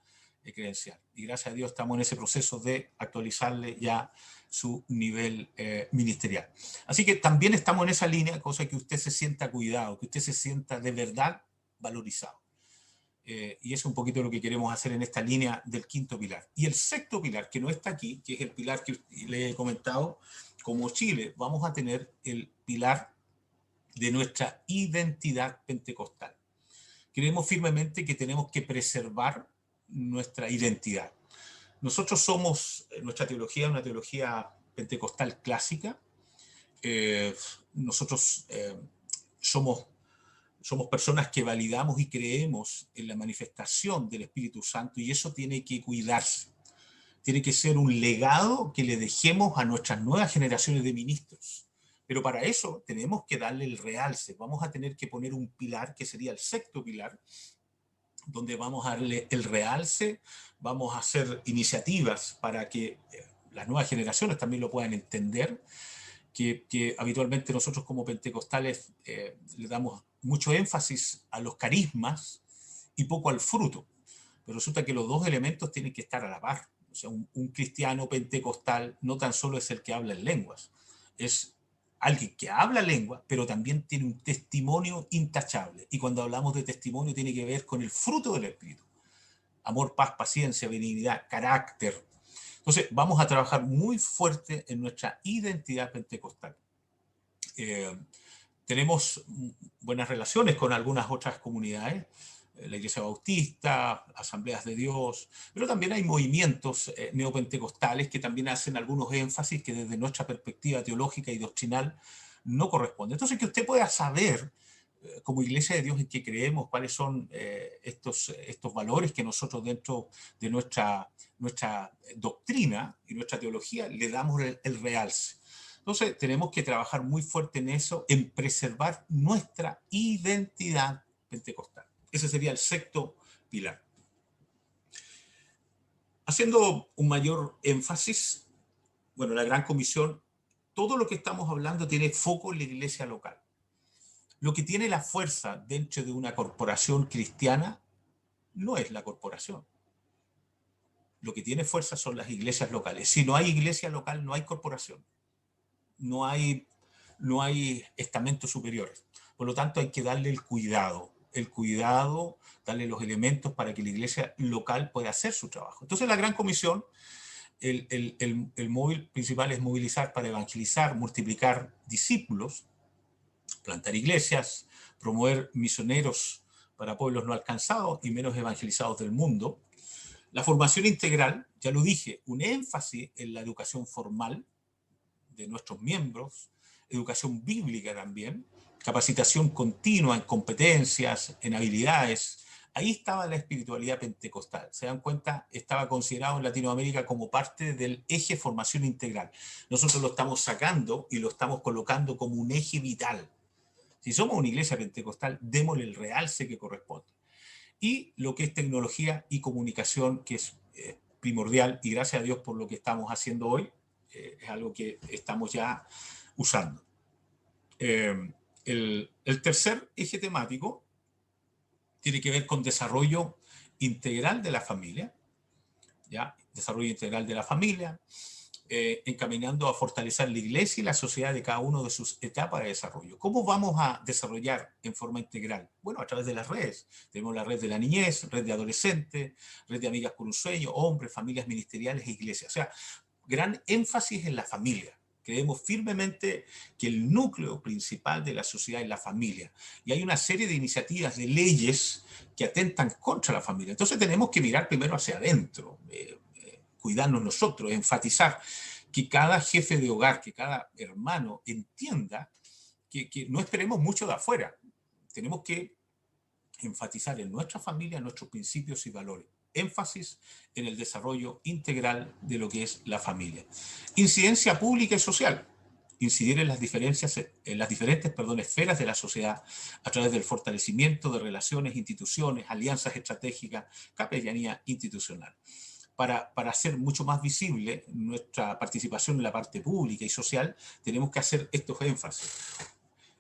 credencial. Y gracias a Dios estamos en ese proceso de actualizarle ya su nivel ministerial. Así que también estamos en esa línea, cosa que usted se sienta cuidado, que usted se sienta de verdad valorizado. Y eso es un poquito lo que queremos hacer en esta línea del quinto pilar. Y el sexto pilar, que no está aquí, que es el pilar que le he comentado, como Chile, vamos a tener el pilar de nuestra identidad pentecostal. Creemos firmemente que tenemos que preservar nuestra identidad. Nosotros nuestra teología es una teología pentecostal clásica. Nosotros somos personas que validamos y creemos en la manifestación del Espíritu Santo, y eso tiene que cuidarse. Tiene que ser un legado que le dejemos a nuestras nuevas generaciones de ministros. Pero para eso tenemos que darle el realce. Vamos a tener que poner un pilar, que sería el sexto pilar, donde vamos a darle el realce, vamos a hacer iniciativas para que las nuevas generaciones también lo puedan entender, que habitualmente nosotros como pentecostales le damos mucho énfasis a los carismas y poco al fruto. Pero resulta que los dos elementos tienen que estar a la par. O sea, un cristiano pentecostal no tan solo es el que habla en lenguas, es alguien que habla lengua, pero también tiene un testimonio intachable. Y cuando hablamos de testimonio tiene que ver con el fruto del Espíritu. Amor, paz, paciencia, benignidad, carácter. Entonces, vamos a trabajar muy fuerte en nuestra identidad pentecostal. Tenemos buenas relaciones con algunas otras comunidades, la Iglesia Bautista, Asambleas de Dios, pero también hay movimientos neopentecostales que también hacen algunos énfasis que desde nuestra perspectiva teológica y doctrinal no corresponden. Entonces, que usted pueda saber, como Iglesia de Dios, en qué creemos, cuáles son estos valores que nosotros dentro de nuestra doctrina y nuestra teología le damos el realce. Entonces, tenemos que trabajar muy fuerte en eso, en preservar nuestra identidad pentecostal. Ese sería el sexto pilar. Haciendo un mayor énfasis, bueno, la Gran Comisión, todo lo que estamos hablando tiene foco en la iglesia local. Lo que tiene la fuerza dentro de una corporación cristiana no es la corporación. Lo que tiene fuerza son las iglesias locales. Si no hay iglesia local, no hay corporación. No hay estamentos superiores. Por lo tanto, hay que darle el cuidado, darle los elementos para que la iglesia local pueda hacer su trabajo. Entonces, la Gran Comisión, el móvil principal es movilizar para evangelizar, multiplicar discípulos, plantar iglesias, promover misioneros para pueblos no alcanzados y menos evangelizados del mundo. La formación integral, ya lo dije, un énfasis en la educación formal de nuestros miembros, educación bíblica también, capacitación continua en competencias, en habilidades. Ahí estaba la espiritualidad pentecostal. Se dan cuenta, estaba considerado en Latinoamérica como parte del eje formación integral. Nosotros lo estamos sacando y lo estamos colocando como un eje vital. Si somos una iglesia pentecostal, démosle el realce que corresponde. Y lo que es tecnología y comunicación, que es primordial, y gracias a Dios por lo que estamos haciendo hoy, es algo que estamos ya usando. El tercer eje temático tiene que ver con desarrollo integral de la familia, ¿ya? Desarrollo integral de la familia, encaminando a fortalecer la iglesia y la sociedad de cada uno de sus etapas de desarrollo. ¿Cómo vamos a desarrollar en forma integral? Bueno, a través de las redes. Tenemos la red de la niñez, red de adolescentes, red de amigas por un sueño, hombres, familias ministeriales e iglesias. O sea, gran énfasis en la familia. Creemos firmemente que el núcleo principal de la sociedad es la familia. Y hay una serie de iniciativas, de leyes que atentan contra la familia. Entonces tenemos que mirar primero hacia adentro, cuidarnos nosotros, enfatizar que cada jefe de hogar, que cada hermano entienda que no esperemos mucho de afuera. Tenemos que enfatizar en nuestra familia nuestros principios y valores. Énfasis en el desarrollo integral de lo que es la familia. Incidencia pública y social. Incidir en las diferentes esferas de la sociedad a través del fortalecimiento de relaciones, instituciones, alianzas estratégicas, capellanía institucional. Para hacer mucho más visible nuestra participación en la parte pública y social, tenemos que hacer estos énfasis.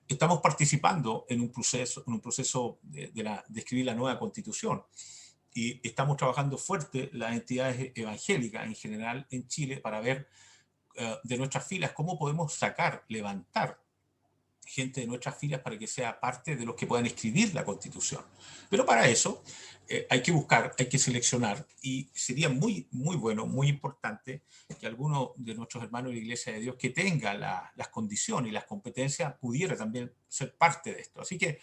Estamos participando en un proceso de escribir la nueva Constitución. Y estamos trabajando fuerte las entidades evangélicas en general en Chile para ver de nuestras filas cómo podemos levantar gente de nuestras filas para que sea parte de los que puedan escribir la Constitución. Pero para eso hay que buscar, hay que seleccionar, y sería muy, muy bueno, muy importante que alguno de nuestros hermanos de la Iglesia de Dios que tenga las condiciones y las competencias pudiera también ser parte de esto. Así que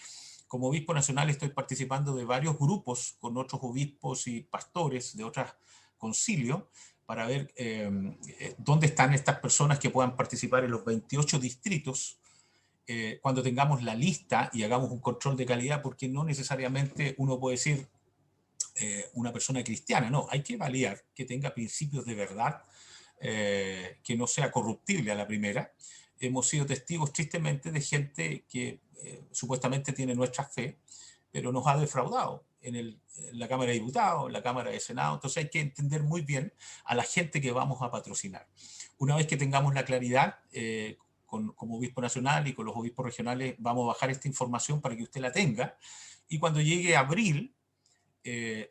como obispo nacional estoy participando de varios grupos con otros obispos y pastores de otros concilios para ver dónde están estas personas que puedan participar en los 28 distritos cuando tengamos la lista y hagamos un control de calidad, porque no necesariamente uno puede decir una persona cristiana, no, hay que validar que tenga principios de verdad, que no sea corruptible a la primera. Hemos sido testigos tristemente de gente que supuestamente tiene nuestra fe, pero nos ha defraudado. en la Cámara de Diputados, en la Cámara de Senado. Entonces hay que entender muy bien a la gente que vamos a patrocinar. Una vez que tengamos la claridad, como obispo nacional y con los obispos regionales, vamos a bajar esta información para que usted la tenga. Y cuando llegue abril,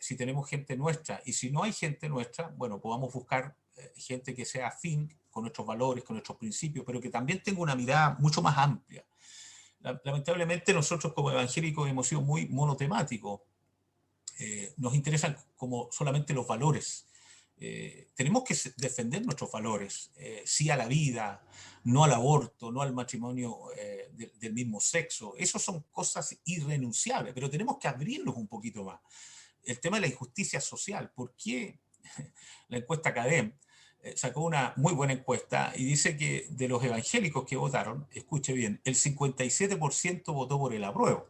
si tenemos gente nuestra y si no hay gente nuestra, bueno, podamos buscar gente que sea afín con nuestros valores, con nuestros principios, pero que también tenga una mirada mucho más amplia. Lamentablemente nosotros como evangélicos hemos sido muy monotemáticos. Nos interesan como solamente los valores. Tenemos que defender nuestros valores, sí a la vida, no al aborto, no al matrimonio del mismo sexo. Esas son cosas irrenunciables, pero tenemos que abrirnos un poquito más. El tema de la injusticia social. ¿Por qué la encuesta CADEM sacó una muy buena encuesta y dice que de los evangélicos que votaron, escuche bien, el 57% votó por el apruebo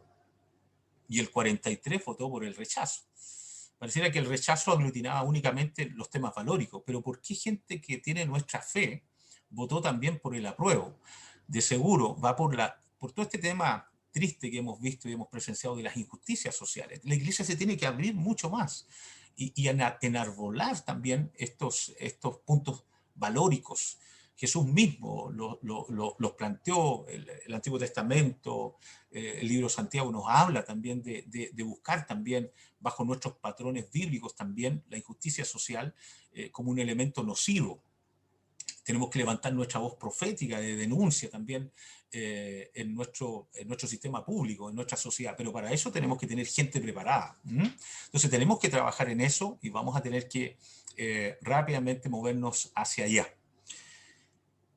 y el 43% votó por el rechazo? Pareciera que el rechazo aglutinaba únicamente los temas valóricos, pero ¿por qué gente que tiene nuestra fe votó también por el apruebo? De seguro va por todo este tema triste que hemos visto y hemos presenciado de las injusticias sociales. La Iglesia se tiene que abrir mucho más y enarbolar también estos puntos valóricos. Jesús mismo los planteó, el Antiguo Testamento, el libro de Santiago nos habla también de buscar también bajo nuestros patrones bíblicos también la injusticia social como un elemento nocivo. Tenemos que levantar nuestra voz profética de denuncia también en nuestro sistema público, en nuestra sociedad, pero para eso tenemos que tener gente preparada. Entonces tenemos que trabajar en eso y vamos a tener que rápidamente movernos hacia allá.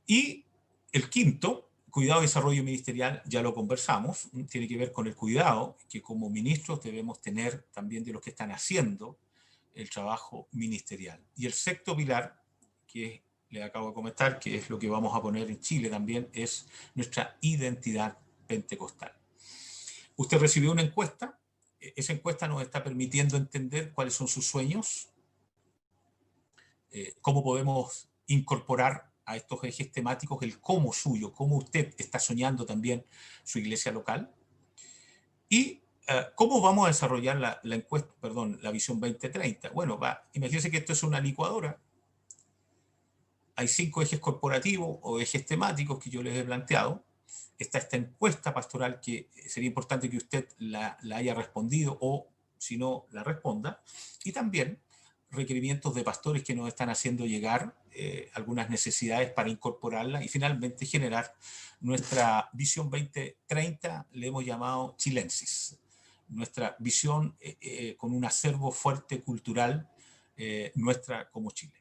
Y el quinto, cuidado y desarrollo ministerial, ya lo conversamos, tiene que ver con el cuidado que como ministros debemos tener también de los que están haciendo el trabajo ministerial. Y el sexto pilar, que le acabo de comentar, que es lo que vamos a poner en Chile también, es nuestra identidad pentecostal. Usted recibió una encuesta, esa encuesta nos está permitiendo entender cuáles son sus sueños, cómo podemos incorporar a estos ejes temáticos el cómo suyo, cómo usted está soñando también su iglesia local, y cómo vamos a desarrollar la visión 2030. Bueno, imagínense que esto es una licuadora. Hay 5 ejes corporativos o ejes temáticos que yo les he planteado. Está esta encuesta pastoral que sería importante que usted la haya respondido o, si no, la responda. Y también requerimientos de pastores que nos están haciendo llegar algunas necesidades para incorporarla y finalmente generar nuestra visión 2030, le hemos llamado Chilensis. Nuestra visión con un acervo fuerte cultural nuestra como Chile.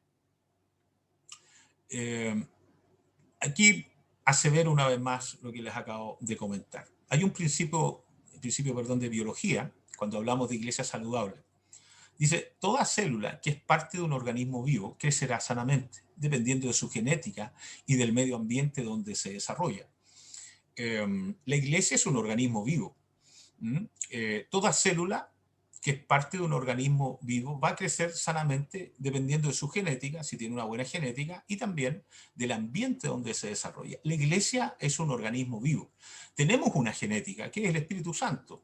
Aquí hace ver una vez más lo que les acabo de comentar. Hay un principio de biología, cuando hablamos de iglesia saludable. Dice, toda célula que es parte de un organismo vivo crecerá sanamente, dependiendo de su genética y del medio ambiente donde se desarrolla. La iglesia es un organismo vivo. Toda célula que es parte de un organismo vivo va a crecer sanamente dependiendo de su genética, si tiene una buena genética, y también del ambiente donde se desarrolla. La iglesia es un organismo vivo. Tenemos una genética, que es el Espíritu Santo.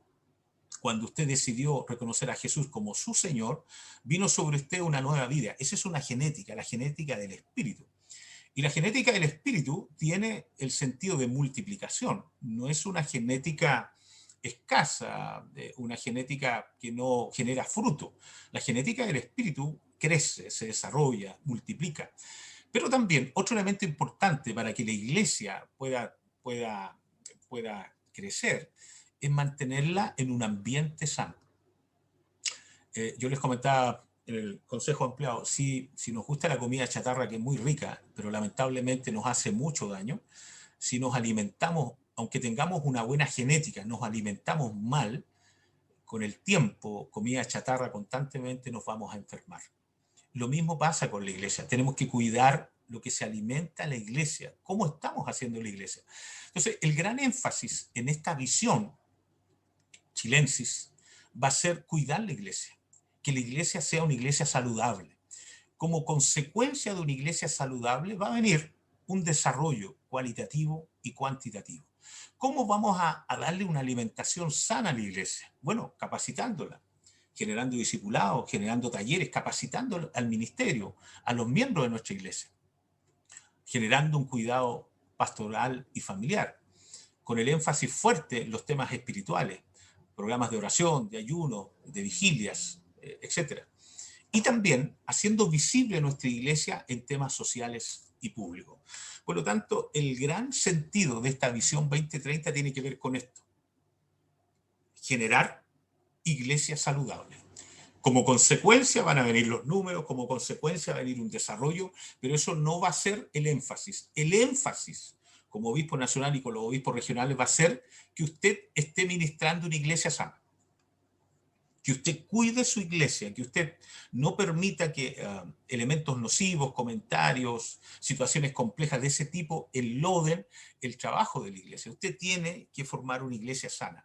Cuando usted decidió reconocer a Jesús como su Señor, vino sobre usted una nueva vida. Esa es una genética, la genética del Espíritu. Y la genética del Espíritu tiene el sentido de multiplicación. No es una genética escasa, una genética que no genera fruto. La genética del Espíritu crece, se desarrolla, multiplica. Pero también otro elemento importante para que la iglesia pueda crecer es mantenerla en un ambiente sano. Yo les comentaba en el consejo ampliado, si nos gusta la comida chatarra, que es muy rica, pero lamentablemente nos hace mucho daño, si nos alimentamos, aunque tengamos una buena genética, nos alimentamos mal, con el tiempo, comida chatarra constantemente, nos vamos a enfermar. Lo mismo pasa con la iglesia. Tenemos que cuidar lo que se alimenta la iglesia. ¿Cómo estamos haciendo la iglesia? Entonces, el gran énfasis en esta visión Chilensis va a ser cuidar la iglesia. Que la iglesia sea una iglesia saludable. Como consecuencia de una iglesia saludable va a venir un desarrollo cualitativo y cuantitativo. ¿Cómo vamos a darle una alimentación sana a la iglesia? Bueno, capacitándola. generando discipulados, generando talleres, capacitando al ministerio, a los miembros de nuestra iglesia, generando un cuidado pastoral y familiar, con el énfasis fuerte en los temas espirituales, programas de oración, de ayuno, de vigilias, etc. Y también haciendo visible nuestra iglesia en temas sociales y públicos. Por lo tanto, el gran sentido de esta visión 2030 tiene que ver con esto: generar iglesias saludables. Como consecuencia van a venir los números, como consecuencia va a venir un desarrollo, pero eso no va a ser el énfasis. El énfasis, como obispo nacional y con los obispos regionales, va a ser que usted esté ministrando una iglesia sana, que usted cuide su iglesia, que usted no permita que elementos nocivos, comentarios, situaciones complejas de ese tipo enloden el trabajo de la iglesia. Usted tiene que formar una iglesia sana.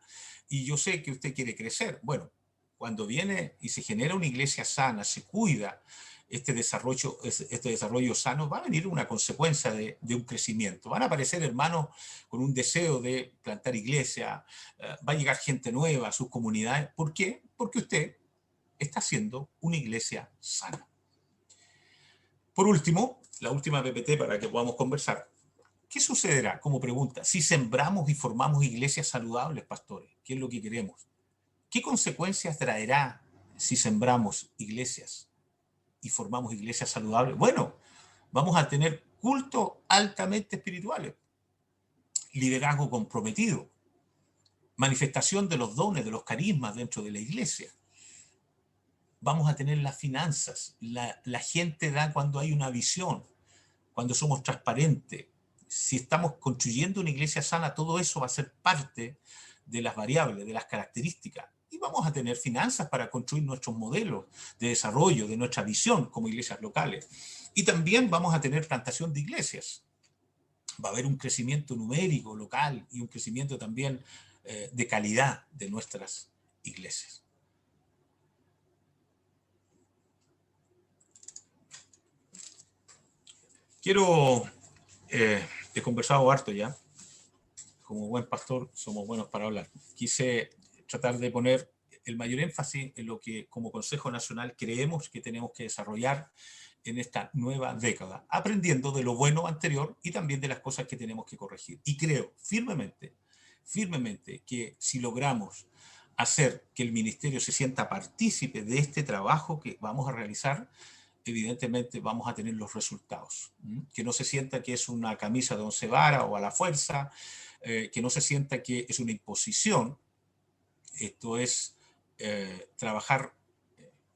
Y yo sé que usted quiere crecer. Bueno, cuando viene y se genera una iglesia sana, se cuida este desarrollo sano, va a venir una consecuencia de un crecimiento. Van a aparecer hermanos con un deseo de plantar iglesia, va a llegar gente nueva a sus comunidades. ¿Por qué? Porque usted está haciendo una iglesia sana. Por último, la última PPT para que podamos conversar. ¿Qué sucederá, como pregunta, si sembramos y formamos iglesias saludables, pastores? ¿Qué es lo que queremos? ¿Qué consecuencias traerá si sembramos iglesias y formamos iglesias saludables? Bueno, vamos a tener cultos altamente espirituales, liderazgo comprometido, manifestación de los dones, de los carismas dentro de la iglesia. Vamos a tener las finanzas, la gente da cuando hay una visión, cuando somos transparentes. Si estamos construyendo una iglesia sana, todo eso va a ser parte de las variables, de las características. Y vamos a tener finanzas para construir nuestros modelos de desarrollo, de nuestra visión como iglesias locales. Y también vamos a tener plantación de iglesias. Va a haber un crecimiento numérico local y un crecimiento también de calidad de nuestras iglesias. He conversado harto ya. Como buen pastor, somos buenos para hablar. Quise tratar de poner el mayor énfasis en lo que como Consejo Nacional creemos que tenemos que desarrollar en esta nueva década, aprendiendo de lo bueno anterior y también de las cosas que tenemos que corregir. Y creo firmemente que si logramos hacer que el ministerio se sienta partícipe de este trabajo que vamos a realizar, evidentemente vamos a tener los resultados. Que no se sienta que es una camisa de 11 varas o a la fuerza, que no se sienta que es una imposición. Esto es trabajar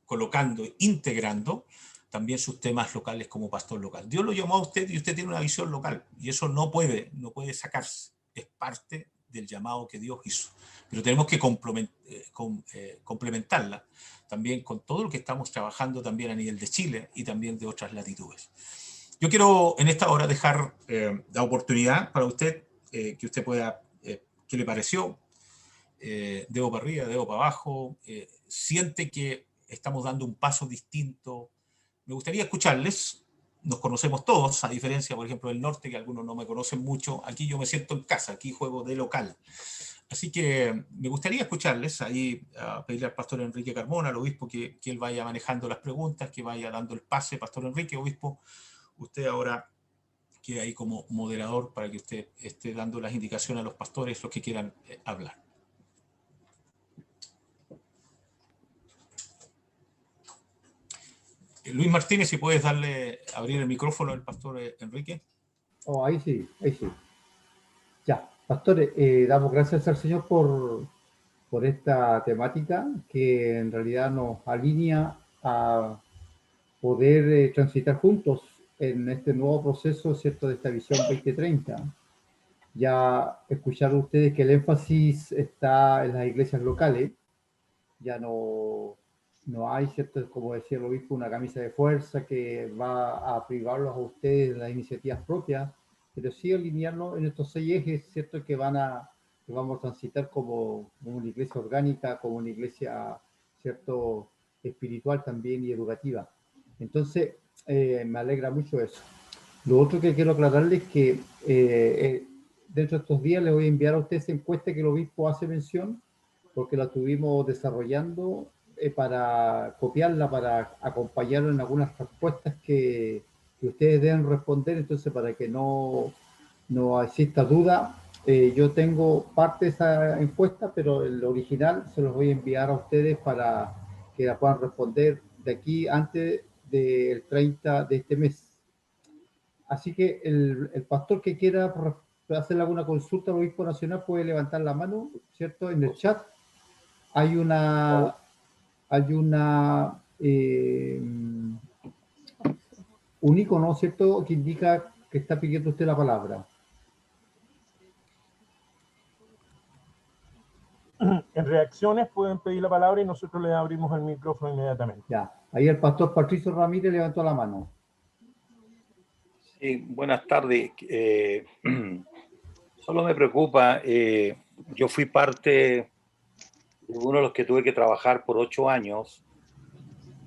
colocando, integrando también sus temas locales como pastor local. Dios lo llamó a usted y usted tiene una visión local y eso no puede sacarse. Es parte del llamado que Dios hizo. Pero tenemos que complementarla también con todo lo que estamos trabajando también a nivel de Chile y también de otras latitudes. Yo quiero en esta hora dejar la oportunidad para usted, que usted pueda, ¿qué le pareció? Dedo para arriba, dedo para abajo, siente que estamos dando un paso distinto. Me gustaría escucharles. Nos conocemos todos, a diferencia, por ejemplo, del norte, que algunos no me conocen mucho. Aquí yo me siento en casa, aquí juego de local. Así que me gustaría escucharles, ahí pedirle al pastor Enrique Carmona, al obispo, que él vaya manejando las preguntas, que vaya dando el pase. Pastor Enrique, obispo, usted ahora queda ahí como moderador para que usted esté dando las indicaciones a los pastores, los que quieran hablar. Luis Martínez, si puedes abrir el micrófono al pastor Enrique. Oh, ahí sí, ahí sí. Ya, pastores, damos gracias al Señor por esta temática que en realidad nos alinea a poder transitar juntos en este nuevo proceso, ¿cierto?, de esta visión 2030. Ya escucharon ustedes que el énfasis está en las iglesias locales, ya no hay, ¿cierto?, como decía el obispo, una camisa de fuerza que va a privarlos a ustedes de las iniciativas propias, pero sí alinearnos en estos 6 ejes, ¿cierto?, que vamos a transitar como una iglesia orgánica, como una iglesia, ¿cierto?, espiritual también y educativa. Entonces, me alegra mucho eso. Lo otro que quiero aclararles es que dentro de estos días les voy a enviar a ustedes esa encuesta que el obispo hace mención, porque la estuvimos desarrollando para copiarla, para acompañarlo en algunas respuestas que ustedes deben responder. Entonces, para que no exista duda, yo tengo parte de esa encuesta, pero el original se los voy a enviar a ustedes para que la puedan responder de aquí antes del 30 de este mes. Así que el pastor que quiera hacer alguna consulta al Obispo Nacional puede levantar la mano, ¿cierto? En el chat hay un icono, ¿cierto?, que indica que está pidiendo usted la palabra. En reacciones pueden pedir la palabra y nosotros le abrimos el micrófono inmediatamente. Ya, ahí el pastor Patricio Ramírez levantó la mano. Sí, buenas tardes. Solo me preocupa, yo fui parte de uno de los que tuve que trabajar por 8 años,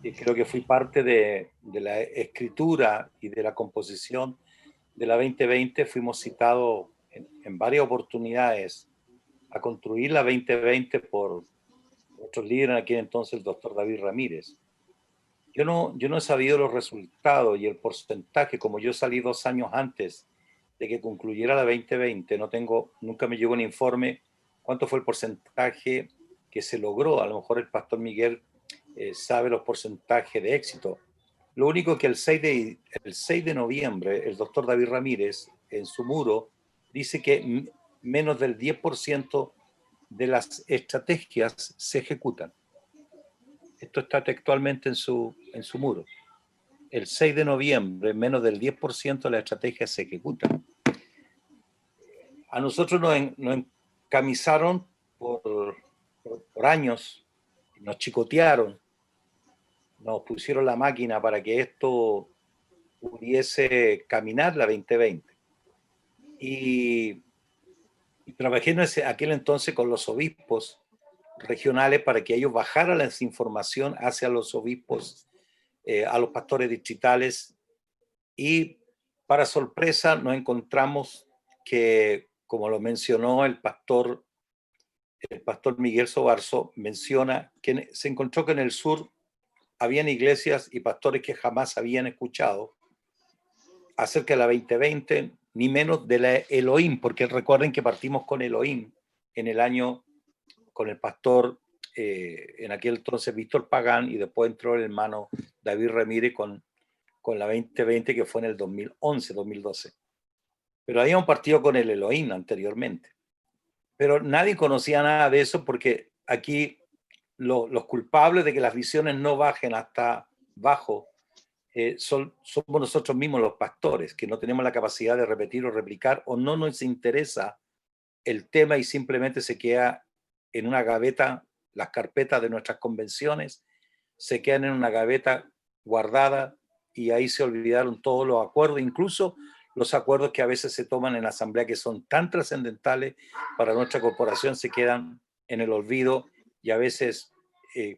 y creo que fui parte de la escritura y de la composición de la 2020. Fuimos citados en varias oportunidades a construir la 2020 por nuestros líderes en aquel entonces, el doctor David Ramírez. Yo no he sabido los resultados y el porcentaje, como yo salí 2 años antes de que concluyera la 2020, nunca me llegó un informe cuánto fue el porcentaje que se logró. A lo mejor el pastor Miguel sabe los porcentajes de éxito. Lo único que el 6 de noviembre, el doctor David Ramírez, en su muro, dice que menos del 10% de las estrategias se ejecutan. Esto está textualmente en su muro. El 6 de noviembre, menos del 10% de las estrategias se ejecutan. A nosotros nos encamisaron por años, nos chicotearon, nos pusieron la máquina para que esto pudiese caminar la 2020. Y trabajé en aquel entonces con los obispos regionales para que ellos bajaran esa información hacia los obispos, a los pastores distritales, y para sorpresa nos encontramos que, como lo mencionó el pastor Miguel Sobarzo, menciona que se encontró que en el sur habían iglesias y pastores que jamás habían escuchado acerca de la 2020, ni menos de la Elohim, porque recuerden que partimos con Elohim en el año, con el pastor, en aquel entonces Víctor Pagán, y después entró el hermano David Ramírez con la 2020, que fue en el 2011, 2012. Pero habíamos partido con el Elohim anteriormente. Pero nadie conocía nada de eso, porque aquí los culpables de que las visiones no bajen hasta abajo somos nosotros mismos, los pastores, que no tenemos la capacidad de repetir o replicar, o no nos interesa el tema y simplemente se queda en una gaveta. Las carpetas de nuestras convenciones se quedan en una gaveta guardada, y ahí se olvidaron todos los acuerdos, incluso los acuerdos que a veces se toman en la asamblea, que son tan trascendentales para nuestra corporación, se quedan en el olvido, y a veces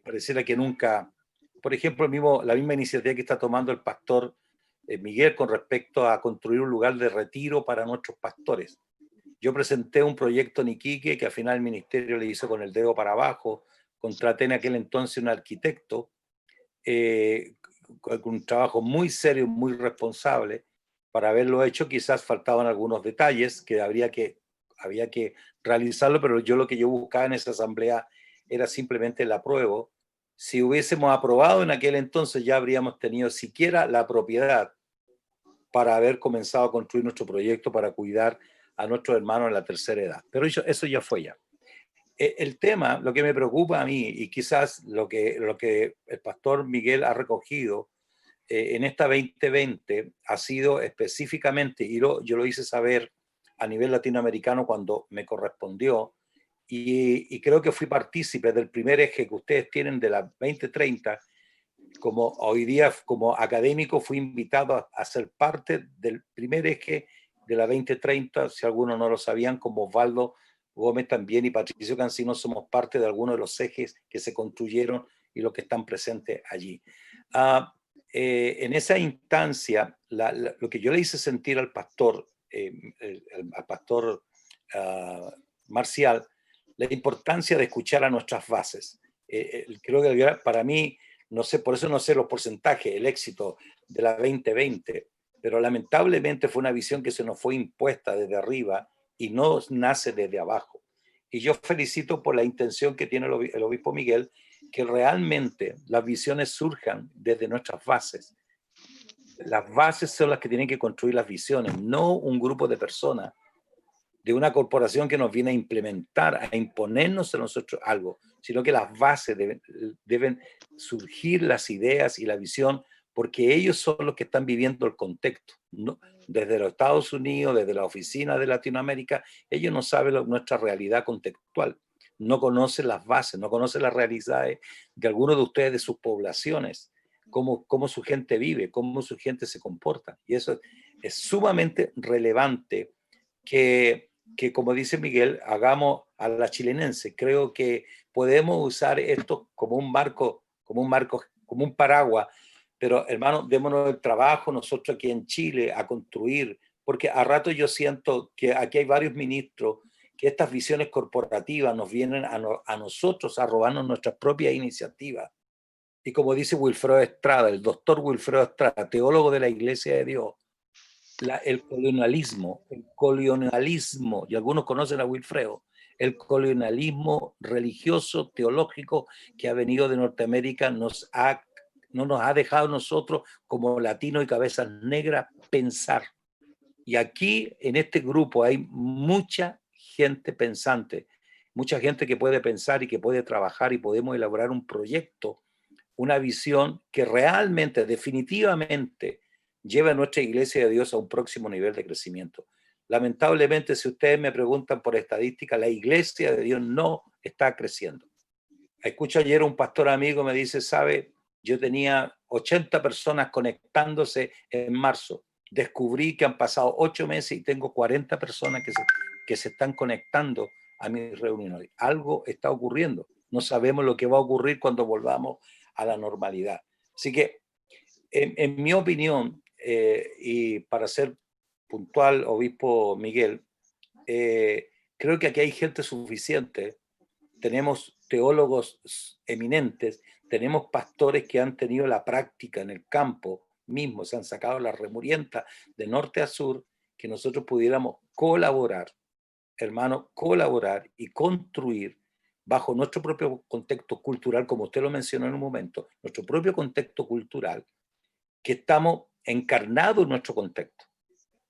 pareciera que nunca. Por ejemplo, la misma iniciativa que está tomando el pastor Miguel con respecto a construir un lugar de retiro para nuestros pastores. Yo presenté un proyecto en Iquique que al final el ministerio le hizo con el dedo para abajo. Contraté en aquel entonces un arquitecto con un trabajo muy serio, muy responsable para haberlo hecho. Quizás faltaban algunos detalles que había que realizarlo, pero lo que yo buscaba en esa asamblea era simplemente el apruebo. Si hubiésemos aprobado en aquel entonces, ya habríamos tenido siquiera la propiedad para haber comenzado a construir nuestro proyecto para cuidar a nuestros hermanos en la tercera edad. Pero eso ya fue ya. El tema, lo que me preocupa a mí, y quizás lo que el pastor Miguel ha recogido en esta 2020, ha sido específicamente, y yo lo hice saber a nivel latinoamericano cuando me correspondió, y creo que fui partícipe del primer eje que ustedes tienen de la 2030. Como hoy día, como académico, fui invitado a ser parte del primer eje de la 2030. Si algunos no lo sabían, como Osvaldo Gómez también y Patricio Cancino, somos parte de algunos de los ejes que se construyeron y los que están presentes allí. En esa instancia, lo que yo le hice sentir al pastor, Marcial, la importancia de escuchar a nuestras bases. creo que para mí, no sé, por eso no sé los porcentajes, el éxito de la 2020, pero lamentablemente fue una visión que se nos fue impuesta desde arriba y no nace desde abajo. Y yo felicito por la intención que tiene el obispo Miguel, que realmente las visiones surjan desde nuestras bases. Las bases son las que tienen que construir las visiones, no un grupo de personas de una corporación que nos viene a implementar, a imponernos a nosotros algo, sino que las bases deben surgir las ideas y la visión, porque ellos son los que están viviendo el contexto, ¿no? Desde los Estados Unidos, desde la oficina de Latinoamérica, ellos no saben nuestra realidad contextual, no conocen las bases, no conocen las realidades de algunos de ustedes, de sus poblaciones, cómo su gente vive, cómo su gente se comporta. Y eso es sumamente relevante que como dice Miguel, hagamos a la chilenense. Creo que podemos usar esto como un marco, como un paraguas, pero hermano, démonos el trabajo nosotros aquí en Chile a construir, porque a rato yo siento que aquí hay varios ministros que estas visiones corporativas nos vienen a nosotros a robarnos nuestras propias iniciativas. Y como dice Wilfredo Estrada, el doctor Wilfredo Estrada, teólogo de la Iglesia de Dios, el colonialismo, y algunos conocen a Wilfredo, el colonialismo religioso, teológico que ha venido de Norteamérica no nos ha dejado nosotros como latinos y cabezas negras pensar. Y aquí en este grupo hay mucha gente pensante, mucha gente que puede pensar y que puede trabajar y podemos elaborar un proyecto, una visión que realmente, definitivamente, lleva a nuestra Iglesia de Dios a un próximo nivel de crecimiento. Lamentablemente, si ustedes me preguntan por estadística, la Iglesia de Dios no está creciendo. Escucho ayer un pastor amigo me dice, sabe, yo tenía 80 personas conectándose en marzo. Descubrí que han pasado 8 meses y tengo 40 personas que se están conectando a mis reuniones. Algo está ocurriendo. No sabemos lo que va a ocurrir cuando volvamos a la normalidad. Así que, en mi opinión, y para ser puntual, obispo Miguel, creo que aquí hay gente suficiente, tenemos teólogos eminentes, tenemos pastores que han tenido la práctica en el campo mismo, se han sacado la remurienta de norte a sur, que nosotros pudiéramos colaborar, hermano, colaborar y construir bajo nuestro propio contexto cultural, como usted lo mencionó en un momento, nuestro propio contexto cultural, que estamos encarnados en nuestro contexto.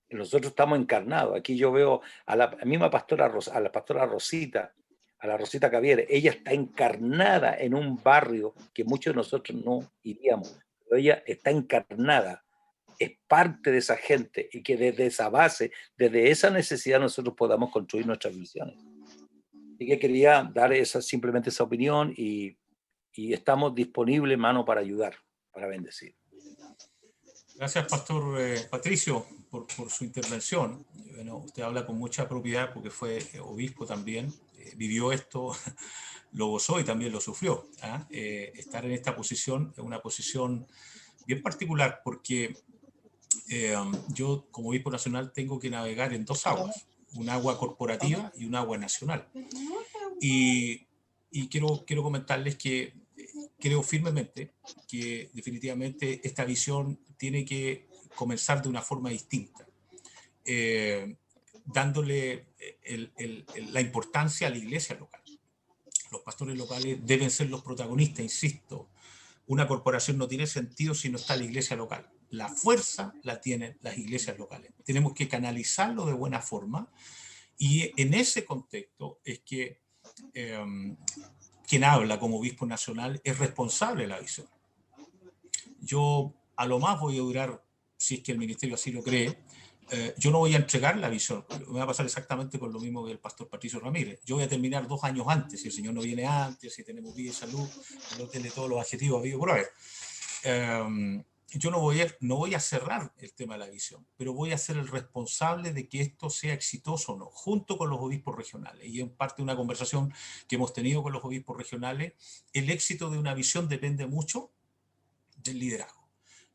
Nosotros estamos encarnados. Aquí yo veo a la misma pastora, a la pastora Rosita, a la Rosita Cavier. Ella está encarnada en un barrio que muchos de nosotros no iríamos. Pero ella está encarnada, es parte de esa gente y que desde esa base, desde esa necesidad nosotros podamos construir nuestras visiones. Así que quería dar simplemente esa opinión y estamos disponibles, hermano, para ayudar, para bendecir. Gracias, Pastor Patricio, por su intervención. Bueno, usted habla con mucha propiedad porque fue obispo también, vivió esto, lo gozó y también lo sufrió. Estar en esta posición es una posición bien particular porque yo, como obispo nacional, tengo que navegar en dos aguas, un agua corporativa y un agua nacional. Y quiero comentarles que creo firmemente que definitivamente esta visión tiene que comenzar de una forma distinta, dándole la importancia a la iglesia local. Los pastores locales deben ser los protagonistas, insisto. Una corporación no tiene sentido si no está la iglesia local. La fuerza la tienen las iglesias locales. Tenemos que canalizarlo de buena forma y en ese contexto es que quien habla como obispo nacional es responsable de la visión. Yo a lo más voy a durar, si es que el ministerio así lo cree, yo no voy a entregar la visión. Me va a pasar exactamente con lo mismo que el pastor Patricio Ramírez. Yo voy a terminar 2 años antes, si el Señor no viene antes, si tenemos vida y salud, no tiene todos los adjetivos habidos por haber. Yo no voy a cerrar el tema de la visión, pero voy a ser el responsable de que esto sea exitoso o no, junto con los obispos regionales. Y en parte de una conversación que hemos tenido con los obispos regionales, el éxito de una visión depende mucho del liderazgo.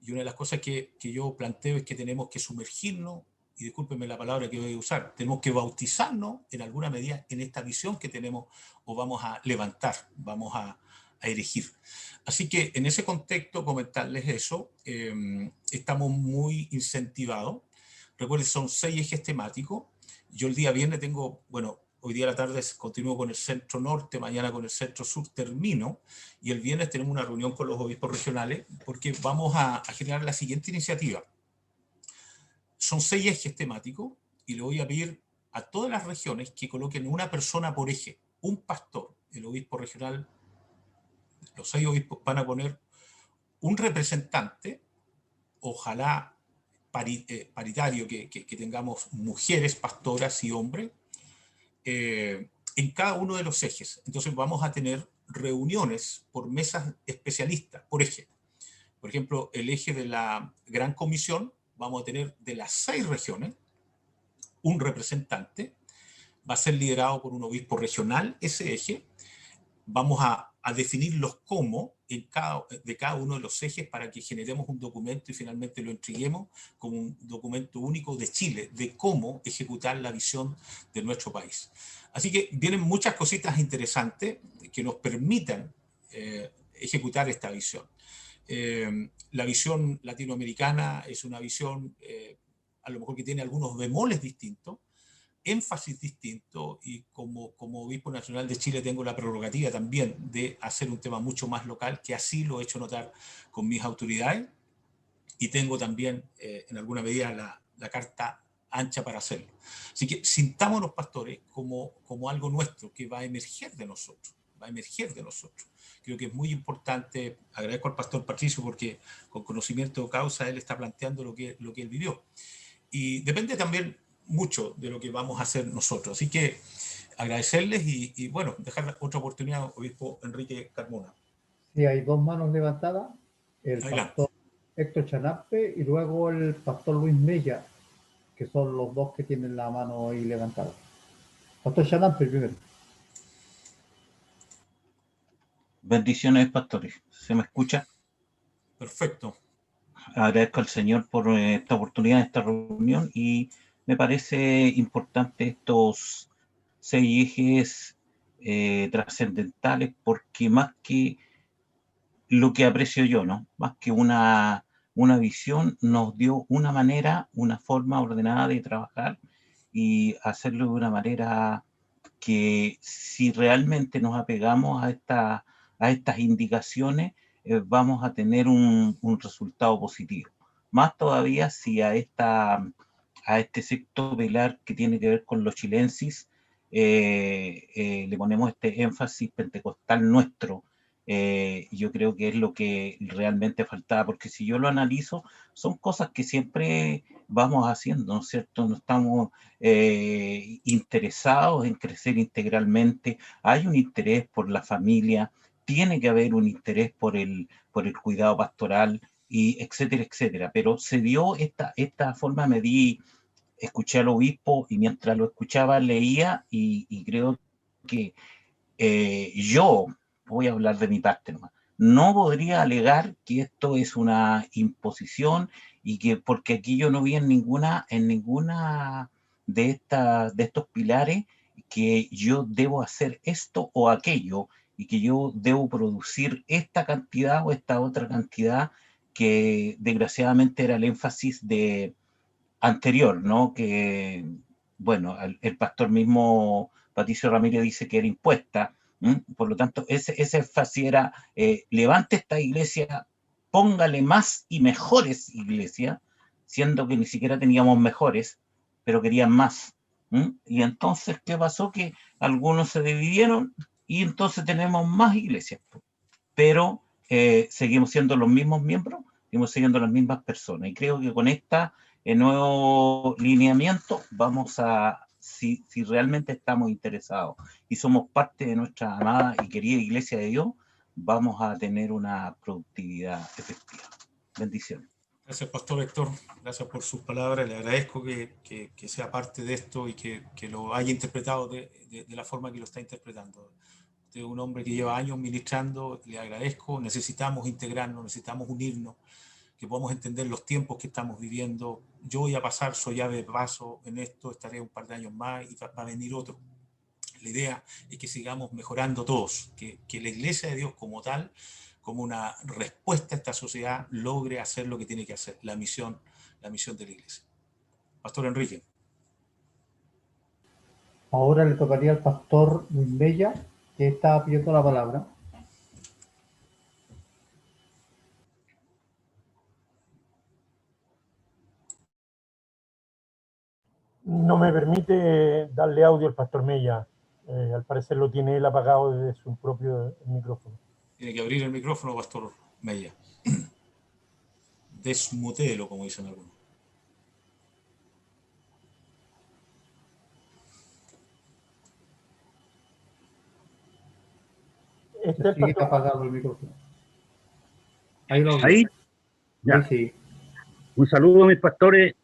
Y una de las cosas que yo planteo es que tenemos que sumergirnos, y discúlpenme la palabra que voy a usar, tenemos que bautizarnos en alguna medida en esta visión que tenemos o vamos a levantar, vamos a erigir. Así que en ese contexto, comentarles eso, estamos muy incentivados. Recuerden, son 6 ejes temáticos. Yo el día viernes tengo, bueno, hoy día a la tarde continúo con el centro norte, mañana con el centro sur termino, y el viernes tenemos una reunión con los obispos regionales, porque vamos a generar la siguiente iniciativa. Son 6 ejes temáticos, y le voy a pedir a todas las regiones que coloquen una persona por eje, un pastor, el obispo regional. Los 6 obispos van a poner un representante, ojalá paritario, que tengamos mujeres pastoras y hombres, en cada uno de los ejes. Entonces vamos a tener reuniones por mesas especialistas, por eje. Por ejemplo, el eje de la Gran Comisión, vamos a tener de las 6 regiones un representante, va a ser liderado por un obispo regional ese eje. Vamos a definir los cómo de cada uno de los ejes para que generemos un documento y finalmente lo entreguemos como un documento único de Chile, de cómo ejecutar la visión de nuestro país. Así que vienen muchas cositas interesantes que nos permitan ejecutar esta visión. La visión latinoamericana es una visión a lo mejor que tiene algunos bemoles distintos, énfasis distinto, y como obispo nacional de Chile tengo la prerrogativa también de hacer un tema mucho más local, que así lo he hecho notar con mis autoridades, y tengo también en alguna medida la carta ancha para hacerlo. Así que sintámonos, pastores, como algo nuestro que va a emerger de nosotros, Creo que es muy importante. Agradezco al pastor Patricio porque con conocimiento de causa él está planteando lo que él vivió. Y depende también mucho de lo que vamos a hacer nosotros. Así que agradecerles y bueno, dejar otra oportunidad, obispo Enrique Carmona. Sí, hay 2 manos levantadas, el Adelante. pastor Héctor Chanape y luego el pastor Luis Mella, que son los 2 que tienen la mano ahí levantada. Pastor Chanape primero. Bendiciones, pastores. ¿Se me escucha? Perfecto. Agradezco al Señor por esta oportunidad, esta reunión, y me parece importante estos 6 ejes trascendentales, porque más que lo que aprecio yo, ¿no? Más que una visión, nos dio una manera, una forma ordenada de trabajar y hacerlo de una manera que, si realmente nos apegamos a estas indicaciones, vamos a tener un resultado positivo. Más todavía si a este sexto pilar que tiene que ver con los chilensis le ponemos este énfasis pentecostal nuestro. Yo creo que es lo que realmente faltaba, porque si yo lo analizo, son cosas que siempre vamos haciendo, ¿no es cierto? No estamos interesados en crecer integralmente. Hay un interés por la familia, tiene que haber un interés por el cuidado pastoral, y etcétera, etcétera. Pero se dio esta forma, escuché al obispo y mientras lo escuchaba leía, y creo que yo voy a hablar de mi parte nomás. No podría alegar que esto es una imposición, y que porque aquí yo no vi en ninguna de estos pilares que yo debo hacer esto o aquello, y que yo debo producir esta cantidad o esta otra cantidad, que desgraciadamente era el énfasis anterior, ¿no? Que, bueno, el pastor mismo, Patricio Ramírez, dice que era impuesta. Por lo tanto, ese énfasis era, levante esta iglesia, póngale más y mejores iglesias, siendo que ni siquiera teníamos mejores, pero querían más. Y entonces, ¿qué pasó? Que algunos se dividieron y entonces tenemos más iglesias. Pero seguimos siendo los mismos miembros, seguimos siendo las mismas personas. Y creo que con el nuevo lineamiento vamos a, si realmente estamos interesados y somos parte de nuestra amada y querida Iglesia de Dios, vamos a tener una productividad efectiva. Bendiciones. Gracias, pastor Héctor. Gracias por sus palabras. Le agradezco que sea parte de esto y que lo haya interpretado de la forma que lo está interpretando. Usted es un hombre que lleva años ministrando. Le agradezco. Necesitamos integrarnos, necesitamos unirnos, que podamos entender los tiempos que estamos viviendo. Yo voy a pasar, soy llave de paso en esto, estaré un par de años más y va a venir otro. La idea es que sigamos mejorando todos, que la Iglesia de Dios como tal, como una respuesta a esta sociedad, logre hacer lo que tiene que hacer, la misión de la Iglesia. Pastor Enrique. Ahora le tocaría al pastor Luis Mella, que está pidiendo la palabra. No me permite darle audio al pastor Mella. Al parecer lo tiene él apagado desde su propio micrófono. Tiene que abrir el micrófono, pastor Mella. Desmutéelo, como dicen algunos. Sigue apagado el micrófono. Ahí, ya. Sí. Un saludo a mis pastores,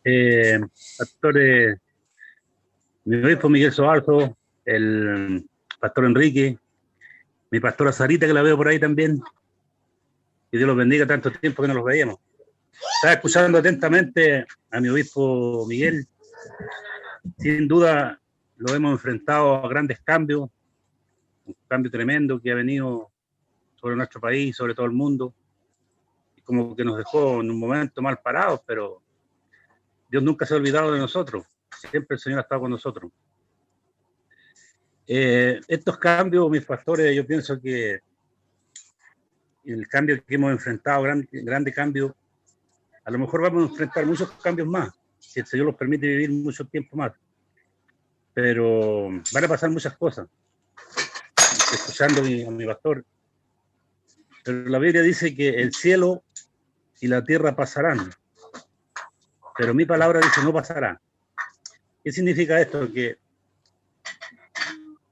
mi obispo Miguel Sobarzo, el pastor Enrique, mi pastora Sarita, que la veo por ahí también. Que Dios los bendiga, tanto tiempo que no los veíamos. Estaba escuchando atentamente a mi obispo Miguel. Sin duda lo hemos enfrentado a grandes cambios, un cambio tremendo que ha venido sobre nuestro país, sobre todo el mundo, y como que nos dejó en un momento mal parados, pero Dios nunca se ha olvidado de nosotros, siempre el Señor ha estado con nosotros. Estos cambios, mis pastores, yo pienso que el cambio que hemos enfrentado, grande cambio, a lo mejor vamos a enfrentar muchos cambios más, si el Señor nos permite vivir mucho tiempo más, pero van a pasar muchas cosas. Escuchando a mi pastor, pero la Biblia dice que el cielo y la tierra pasarán, pero mi palabra dice no pasará. ¿Qué significa esto? Que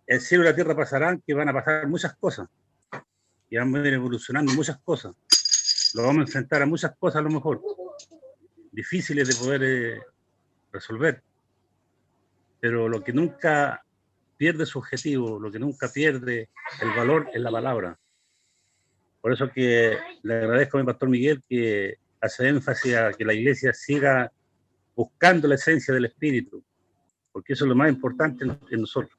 el cielo y la tierra pasarán, que van a pasar muchas cosas, y vamos a ir evolucionando muchas cosas, lo vamos a enfrentar a muchas cosas a lo mejor, difíciles de poder resolver, pero lo que nunca pierde su objetivo, lo que nunca pierde el valor es la palabra. Por eso que le agradezco a mi pastor Miguel que hace énfasis a que la iglesia siga buscando la esencia del Espíritu, porque eso es lo más importante en nosotros.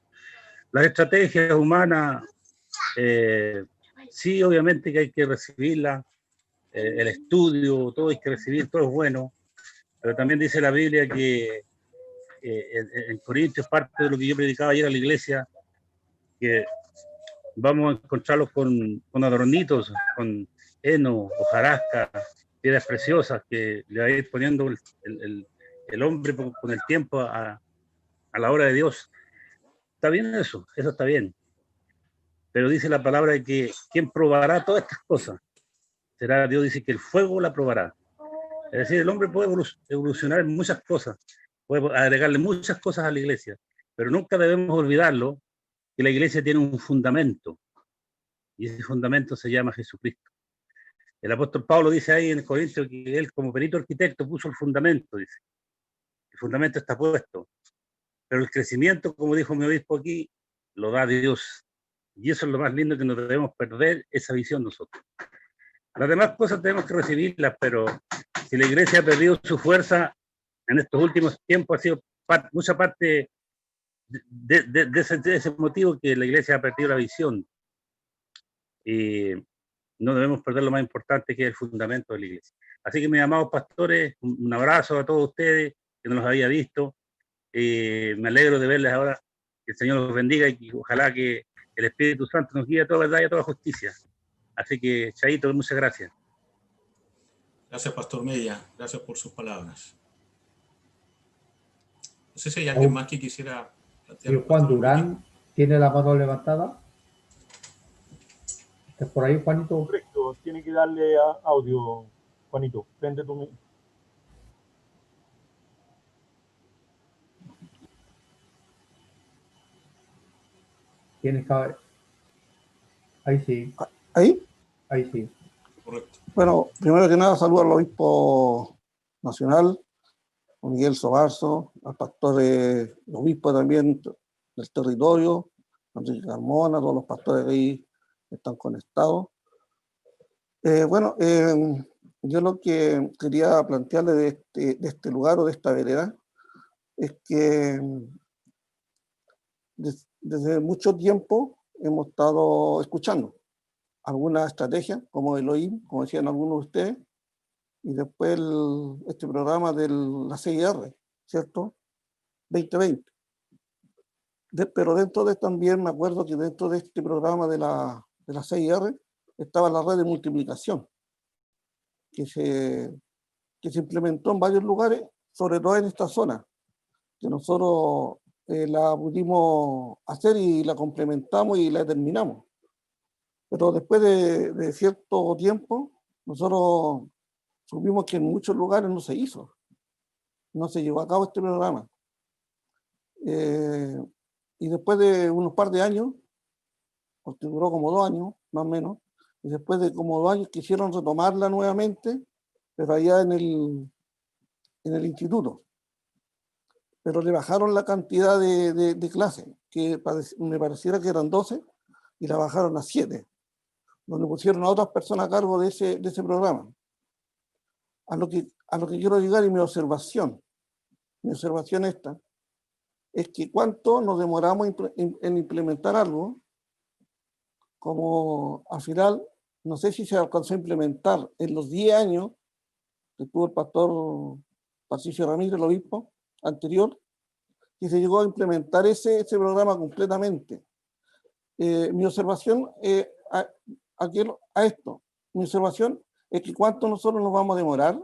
Las estrategias humanas, sí, obviamente que hay que recibirlas, el estudio, todo hay que recibir, todo es bueno, pero también dice la Biblia que en Corintios, parte de lo que yo predicaba ayer a la iglesia, que vamos a encontrarlos con adornitos, con heno, hojarasca, piedras preciosas que le va a ir poniendo el hombre con el tiempo a la hora de Dios. Está bien eso está bien. Pero dice la palabra de que quien probará todas estas cosas será Dios, dice que el fuego la probará. Es decir, el hombre puede evolucionar en muchas cosas, puede agregarle muchas cosas a la iglesia, pero nunca debemos olvidarlo, que la iglesia tiene un fundamento, y ese fundamento se llama Jesucristo. El apóstol Pablo dice ahí en Corintios que él como perito arquitecto puso el fundamento, dice. El fundamento está puesto, pero el crecimiento, como dijo mi obispo aquí, lo da Dios. Y eso es lo más lindo, que no debemos perder esa visión nosotros. Las demás cosas tenemos que recibirlas, pero si la iglesia ha perdido su fuerza en estos últimos tiempos, ha sido mucha parte de ese motivo, que la iglesia ha perdido la visión. Y no debemos perder lo más importante, que es el fundamento de la iglesia. Así que, mis amados pastores, un abrazo a todos ustedes, que no los había visto. Me alegro de verles ahora. Que el Señor los bendiga y ojalá que el Espíritu Santo nos guíe a toda verdad y a toda justicia. Así que, Chaito, muchas gracias. Gracias, Pastor Mella. Gracias por sus palabras. No sé si hay alguien más que quisiera plantear. Sí, Juan Durán tiene la mano levantada. ¿Estás por ahí, Juanito? Correcto, tiene que darle audio, Juanito. Prende tu micrófono. Tienes que... Ahí sí. ¿Ahí? Ahí sí. Correcto. Bueno, primero que nada, saludo al obispo nacional, Miguel Sobarzo, al pastor obispo también del territorio, Enrique Carmona, todos los pastores que ahí están conectados. Yo lo que quería plantearle de este lugar o de esta vereda es que desde mucho tiempo hemos estado escuchando algunas estrategias, como Elohim, como decían algunos de ustedes, y después este programa de la CIR, ¿cierto? 2020. Pero dentro de también me acuerdo que dentro de este programa de la CIR estaba la red de multiplicación, que se implementó en varios lugares, sobre todo en esta zona, que nosotros la pudimos hacer y la complementamos y la terminamos. Pero después de cierto tiempo, nosotros supimos que en muchos lugares no se hizo, no se llevó a cabo este programa. Y después de unos par de años, porque duró como 2 años, más o menos, y después de como 2 años quisieron retomarla nuevamente, pero allá en el instituto. Pero le bajaron la cantidad de clases, que me pareciera que eran 12, y la bajaron a 7, donde pusieron a otras personas a cargo de ese programa. A lo que quiero llegar y mi observación esta, es que cuánto nos demoramos en implementar algo, como al final, no sé si se alcanzó a implementar en los 10 años que tuvo el pastor Patricio Ramírez, el obispo anterior, y se llegó a implementar ese programa completamente. Mi observación mi observación es que cuánto nosotros nos vamos a demorar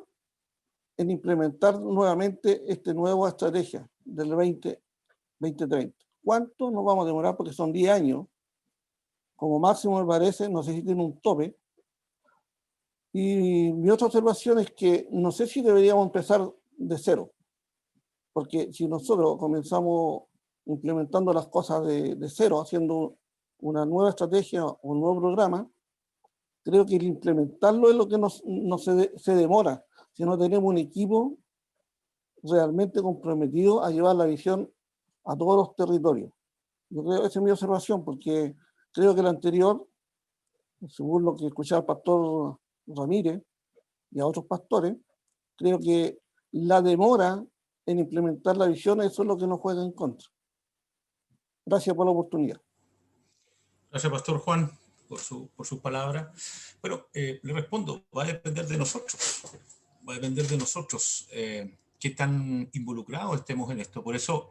en implementar nuevamente esta nueva estrategia del 2030. ¿Cuánto nos vamos a demorar? Porque son 10 años, como máximo me parece, no sé si tiene un tope. Y mi otra observación es que no sé si deberíamos empezar de cero, porque si nosotros comenzamos implementando las cosas de cero, haciendo una nueva estrategia o un nuevo programa, creo que el implementarlo es lo que se demora, si no tenemos un equipo realmente comprometido a llevar la visión a todos los territorios. Yo creo que esa es mi observación, porque creo que la anterior, según lo que escuchaba el pastor Ramírez y a otros pastores, creo que la demora en implementar la visión, eso es lo que nos juega en contra. Gracias por la oportunidad. Gracias, Pastor Juan, por sus palabras. Bueno, le respondo, va a depender de nosotros. Va a depender de nosotros qué tan involucrados estemos en esto. Por eso,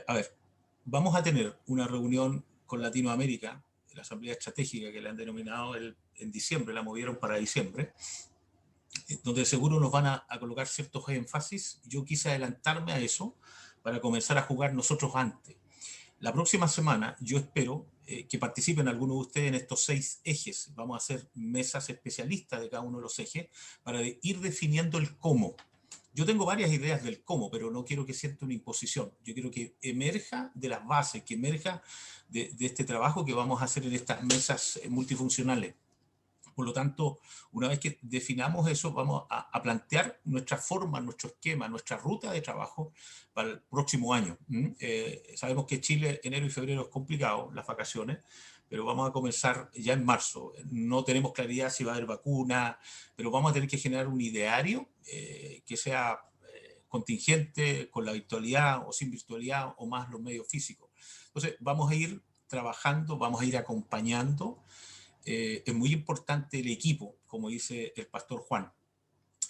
a ver, vamos a tener una reunión con Latinoamérica, la Asamblea Estratégica que le han denominado en diciembre, la movieron para diciembre, donde seguro nos van a colocar ciertos énfasis. Yo quise adelantarme a eso para comenzar a jugar nosotros antes. La próxima semana yo espero que participen algunos de ustedes en estos 6 ejes. Vamos a hacer mesas especialistas de cada uno de los ejes para ir definiendo el cómo. Yo tengo varias ideas del cómo, pero no quiero que sienta una imposición. Yo quiero que emerja de las bases, que emerja de este trabajo que vamos a hacer en estas mesas multifuncionales. Por lo tanto, una vez que definamos eso, vamos a plantear nuestra forma, nuestro esquema, nuestra ruta de trabajo para el próximo año. Sabemos que Chile, enero y febrero es complicado, las vacaciones, pero vamos a comenzar ya en marzo. No tenemos claridad si va a haber vacuna, pero vamos a tener que generar un ideario que sea contingente, con la virtualidad o sin virtualidad, o más los medios físicos. Entonces, vamos a ir trabajando, vamos a ir acompañando. Es muy importante el equipo, como dice el pastor Juan.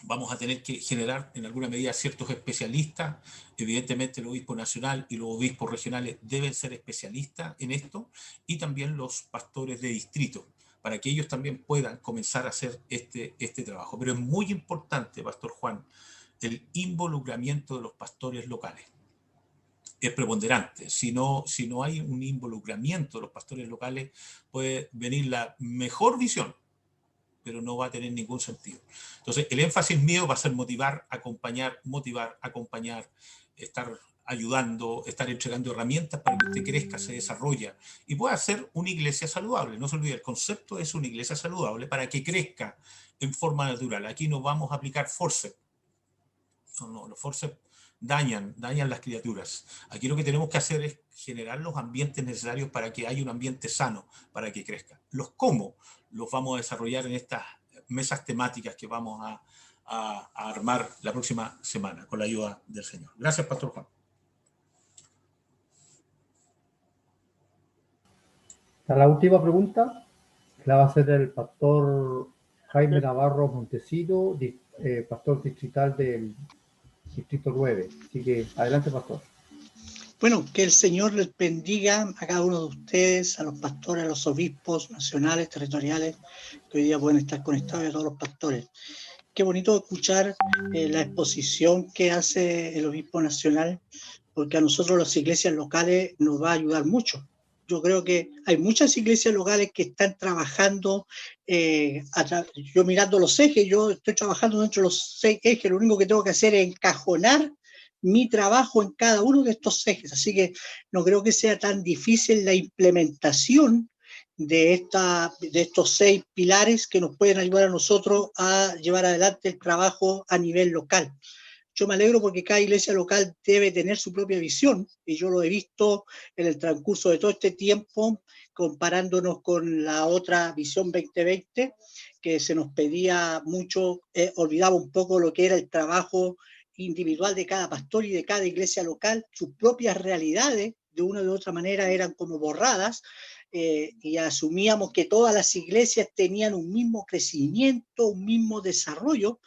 Vamos a tener que generar en alguna medida ciertos especialistas. Evidentemente el obispo nacional y los obispos regionales deben ser especialistas en esto, y también los pastores de distrito, para que ellos también puedan comenzar a hacer este trabajo. Pero es muy importante, pastor Juan, el involucramiento de los pastores locales. Es preponderante. Si no hay un involucramiento de los pastores locales, puede venir la mejor visión, pero no va a tener ningún sentido. Entonces, el énfasis mío va a ser motivar, acompañar, estar ayudando, estar entregando herramientas para que usted crezca, se desarrolle y pueda ser una iglesia saludable. No se olvide, el concepto es una iglesia saludable para que crezca en forma natural. Aquí no vamos a aplicar forceps. No, los forceps dañan las criaturas. Aquí lo que tenemos que hacer es generar los ambientes necesarios para que haya un ambiente sano, para que crezca. Los cómo los vamos a desarrollar en estas mesas temáticas que vamos a armar la próxima semana con la ayuda del Señor. Gracias, Pastor Juan. Esta es la última pregunta. La va a hacer el pastor Jaime Navarro Montesinos, pastor distrital del Distrito 9. Así que adelante, pastor. Bueno, que el Señor les bendiga a cada uno de ustedes, a los pastores, a los obispos nacionales, territoriales, que hoy día pueden estar conectados, y a todos los pastores. Qué bonito escuchar la exposición que hace el obispo nacional, porque a nosotros las iglesias locales nos va a ayudar mucho. Yo creo que hay muchas iglesias locales que están trabajando, yo mirando los ejes, yo estoy trabajando dentro de los 6 ejes, lo único que tengo que hacer es encajonar mi trabajo en cada uno de estos ejes, así que no creo que sea tan difícil la implementación de estos 6 pilares que nos pueden ayudar a nosotros a llevar adelante el trabajo a nivel local. Yo me alegro porque cada iglesia local debe tener su propia visión, y yo lo he visto en el transcurso de todo este tiempo, comparándonos con la otra visión 2020, que se nos pedía mucho, olvidaba un poco lo que era el trabajo individual de cada pastor y de cada iglesia local. Sus propias realidades, de una u otra manera, eran como borradas, y asumíamos que todas las iglesias tenían un mismo crecimiento, un mismo desarrollo,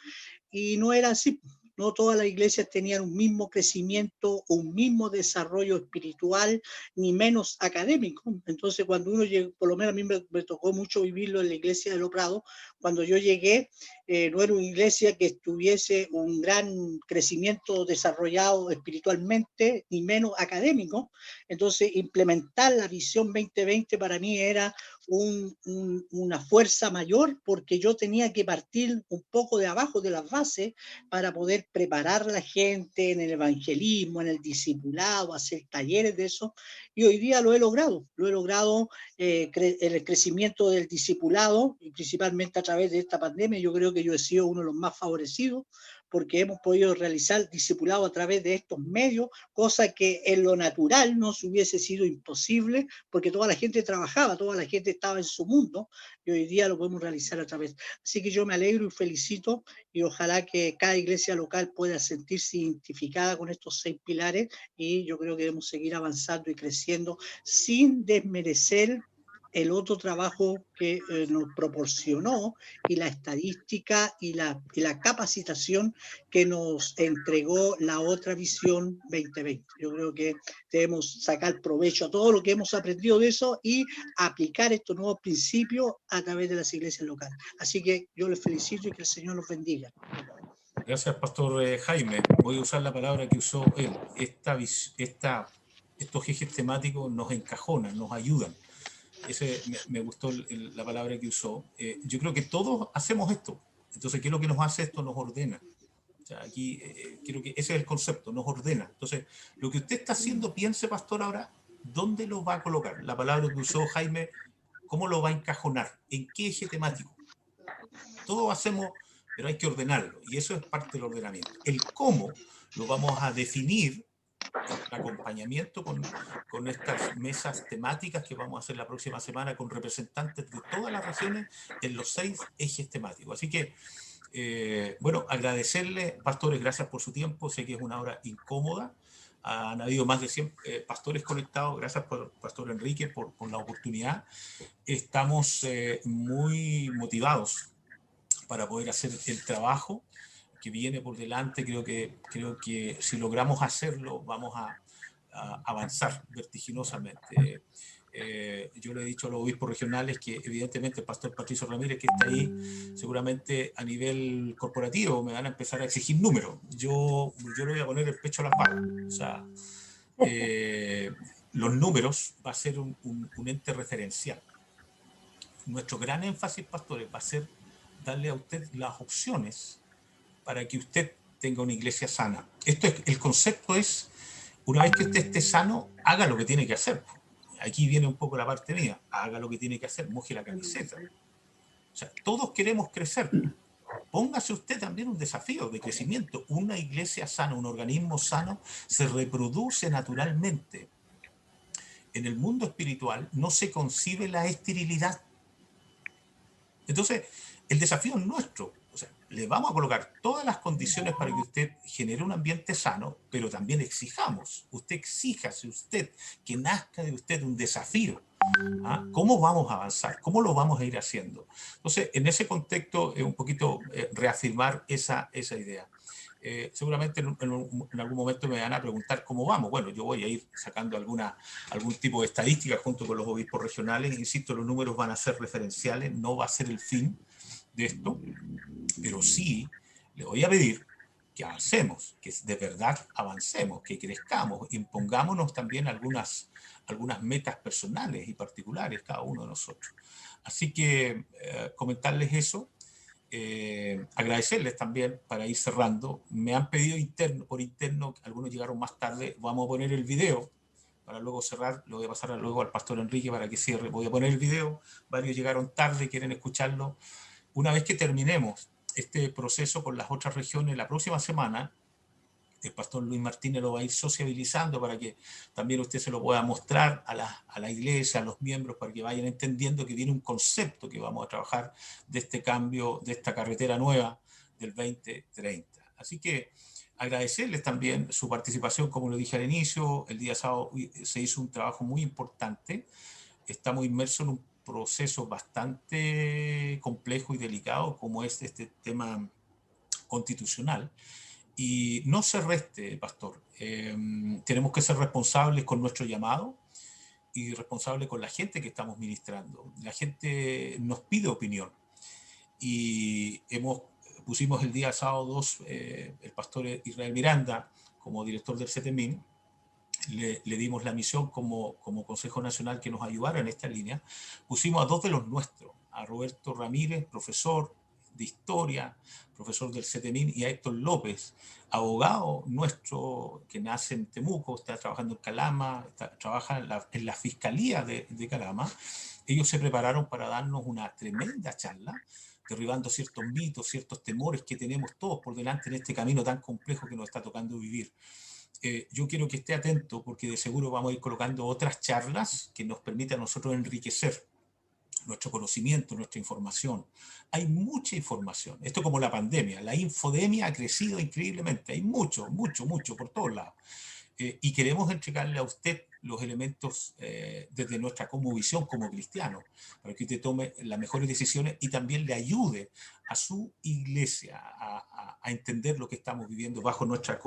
y no era así. No todas las iglesias tenían un mismo crecimiento, un mismo desarrollo espiritual, ni menos académico. Entonces, cuando uno llegó, por lo menos a mí me tocó mucho vivirlo en la iglesia de Los Prados, cuando yo llegué, no era una iglesia que tuviese un gran crecimiento desarrollado espiritualmente, ni menos académico. Entonces, implementar la visión 2020 para mí era una fuerza mayor, porque yo tenía que partir un poco de abajo de las bases para poder preparar a la gente en el evangelismo, en el discipulado, hacer talleres de eso, y hoy día lo he logrado el crecimiento del discipulado, y principalmente a través de esta pandemia. Yo creo que yo he sido uno de los más favorecidos, porque hemos podido realizar discipulado a través de estos medios, cosa que en lo natural no se hubiese sido imposible, porque toda la gente trabajaba, toda la gente estaba en su mundo, y hoy día lo podemos realizar a través. Así que yo me alegro y felicito, y ojalá que cada iglesia local pueda sentirse identificada con estos 6 pilares, y yo creo que debemos seguir avanzando y creciendo sin desmerecer el otro trabajo que nos proporcionó, y la estadística y la capacitación que nos entregó la otra visión 2020. Yo creo que debemos sacar provecho a todo lo que hemos aprendido de eso y aplicar estos nuevos principios a través de las iglesias locales. Así que yo les felicito y que el Señor los bendiga. Gracias, pastor Jaime. Voy a usar la palabra que usó él. Estos ejes temáticos nos encajonan, nos ayudan. Me gustó la palabra que usó. Yo creo que todos hacemos esto. Entonces, ¿qué es lo que nos hace esto? Nos ordena. O sea, aquí creo que ese es el concepto, nos ordena. Entonces, lo que usted está haciendo, piense, pastor, ahora, ¿dónde lo va a colocar? La palabra que usó Jaime, ¿cómo lo va a encajonar? ¿En qué eje temático? Todos hacemos, pero hay que ordenarlo, y eso es parte del ordenamiento. El cómo lo vamos a definir en acompañamiento con estas mesas temáticas que vamos a hacer la próxima semana con representantes de todas las regiones en los 6 ejes temáticos. Así que, bueno, agradecerle, pastores, gracias por su tiempo. Sé que es una hora incómoda. Han habido más de 100 pastores conectados. Gracias, pastor Enrique, por la oportunidad. Estamos muy motivados para poder hacer el trabajo que viene por delante. Creo que si logramos hacerlo, vamos a avanzar vertiginosamente. Yo le he dicho a los obispos regionales que evidentemente el pastor Patricio Ramírez, que está ahí, seguramente a nivel corporativo me van a empezar a exigir números. Yo le voy a poner el pecho a las balas. O sea, los números va a ser un ente referencial. Nuestro gran énfasis, pastores, va a ser darle a usted las opciones para que usted tenga una iglesia sana. El concepto es, una vez que usted esté sano, haga lo que tiene que hacer. Aquí viene un poco la parte mía. Haga lo que tiene que hacer, moje la camiseta. O sea, todos queremos crecer. Póngase usted también un desafío de crecimiento. Una iglesia sana, un organismo sano, se reproduce naturalmente. En el mundo espiritual no se concibe la esterilidad. Entonces, el desafío es nuestro. O sea, le vamos a colocar todas las condiciones para que usted genere un ambiente sano, pero también exijamos. Usted exíjase usted, que nazca de usted un desafío ¿Ah? ¿Cómo vamos a avanzar? ¿Cómo lo vamos a ir haciendo? Entonces, en ese contexto, un poquito reafirmar esa idea. Seguramente en algún momento me van a preguntar cómo vamos. Bueno, yo voy a ir sacando algún tipo de estadística junto con los obispos regionales. Insisto, los números van a ser referenciales, no va a ser el fin de esto, pero sí le voy a pedir que avancemos, que de verdad avancemos, que crezcamos, impongámonos también algunas metas personales y particulares cada uno de nosotros. Así que comentarles eso. Agradecerles también para ir cerrando. Me han pedido por interno, algunos llegaron más tarde, vamos a poner el video para luego cerrar. Lo voy a pasar luego al pastor Enrique para que cierre. Voy a poner el video, varios llegaron tarde, quieren escucharlo. Una vez que terminemos este proceso con las otras regiones, la próxima semana el pastor Luis Martínez lo va a ir sociabilizando para que también usted se lo pueda mostrar a la iglesia, a los miembros, para que vayan entendiendo que viene un concepto que vamos a trabajar de este cambio, de esta carretera nueva del 2030. Así que agradecerles también su participación, como lo dije al inicio. El día sábado se hizo un trabajo muy importante. Estamos inmersos en un proceso bastante complejo y delicado como es este tema constitucional. Y no se reste, pastor. Tenemos que ser responsables con nuestro llamado y responsables con la gente que estamos ministrando. La gente nos pide opinión. Y pusimos el día sábado 2, el pastor Israel Miranda, como director del CETEMIN, le dimos la misión como Consejo Nacional que nos ayudara en esta línea. Pusimos a 2 de los nuestros, a Roberto Ramírez, profesor de historia, profesor del CETEMIN, y a Héctor López, abogado nuestro que nace en Temuco, está trabajando en Calama, trabaja en la Fiscalía de Calama. Ellos se prepararon para darnos una tremenda charla, derribando ciertos mitos, ciertos temores que tenemos todos por delante en este camino tan complejo que nos está tocando vivir. Yo quiero que esté atento porque de seguro vamos a ir colocando otras charlas que nos permitan a nosotros enriquecer nuestro conocimiento, nuestra información. Hay mucha información. Esto como la pandemia. La infodemia ha crecido increíblemente. Hay mucho por todos lados. Y queremos entregarle a usted los elementos desde nuestra cosmovisión como cristianos, para que usted tome las mejores decisiones y también le ayude a su iglesia a entender lo que estamos viviendo bajo nuestra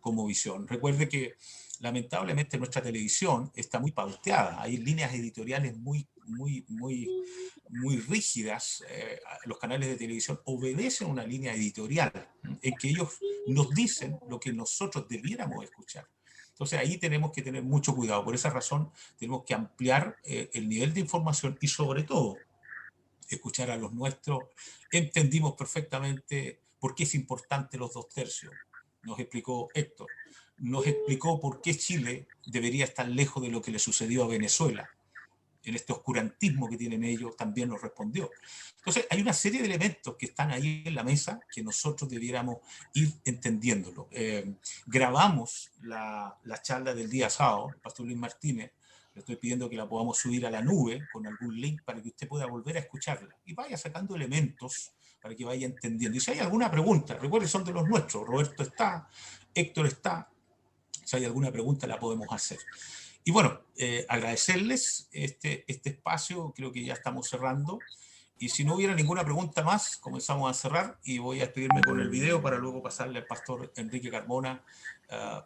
cosmovisión. Recuerde que lamentablemente nuestra televisión está muy pauteada, hay líneas editoriales muy rígidas. Los canales de televisión obedecen una línea editorial en que ellos nos dicen lo que nosotros debiéramos escuchar. Entonces ahí tenemos que tener mucho cuidado. Por esa razón tenemos que ampliar el nivel de información y sobre todo escuchar a los nuestros. Entendimos perfectamente por qué es importante los 2 tercios. Nos explicó Héctor, nos explicó por qué Chile debería estar lejos de lo que le sucedió a Venezuela. En este oscurantismo que tienen ellos también nos respondió. Entonces hay una serie de elementos que están ahí en la mesa que nosotros debiéramos ir entendiéndolo. Grabamos la charla del día sábado, el pastor Luis Martínez, le estoy pidiendo que la podamos subir a la nube con algún link para que usted pueda volver a escucharla y vaya sacando elementos para que vaya entendiendo. Y si hay alguna pregunta, recuerden, son de los nuestros, Roberto está, Héctor está, si hay alguna pregunta la podemos hacer. Y bueno, agradecerles este espacio, creo que ya estamos cerrando, y si no hubiera ninguna pregunta más, comenzamos a cerrar y voy a despedirme con el video para luego pasarle al pastor Enrique Carmona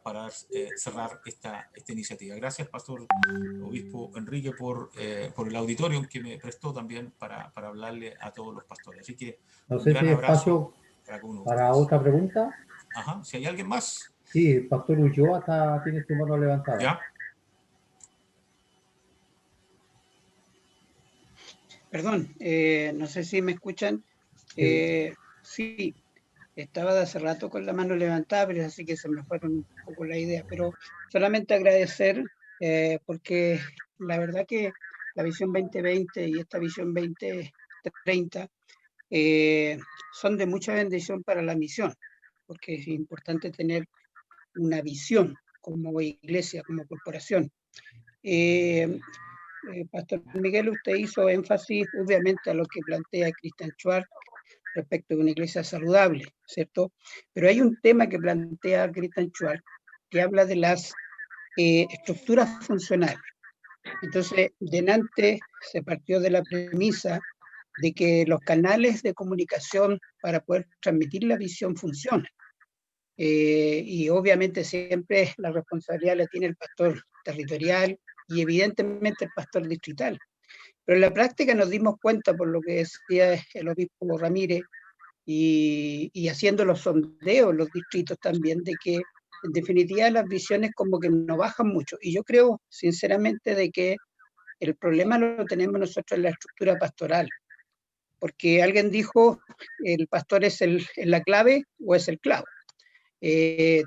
para cerrar esta iniciativa. Gracias, pastor obispo Enrique, por el auditorio que me prestó también para hablarle a todos los pastores. Así que no sé si hay espacio para otra pregunta. Ajá, si hay alguien más. Sí, el pastor Ulloa tiene su mano levantada. ¿Ya? Perdón, no sé si me escuchan. Sí, estaba de hace rato con la mano levantada, pero así que se me fueron un poco la idea. Pero solamente agradecer, porque la verdad que la visión 2020 y esta visión 2030 son de mucha bendición para la misión, porque es importante tener una visión como iglesia, como corporación. Pastor Miguel, usted hizo énfasis obviamente a lo que plantea Christian Schwarz respecto de una iglesia saludable, ¿cierto? Pero hay un tema que plantea Christian Schwarz que habla de las estructuras funcionales. Entonces, delante se partió de la premisa de que los canales de comunicación para poder transmitir la visión funcionan. Y obviamente siempre la responsabilidad la tiene el pastor territorial y evidentemente el pastor distrital. Pero en la práctica nos dimos cuenta, por lo que decía el obispo Ramírez, y haciendo los sondeos en los distritos también, de que en definitiva las visiones como que no bajan mucho. Y yo creo sinceramente de que el problema lo tenemos nosotros en la estructura pastoral, porque alguien dijo, el pastor es la clave o es el clavo.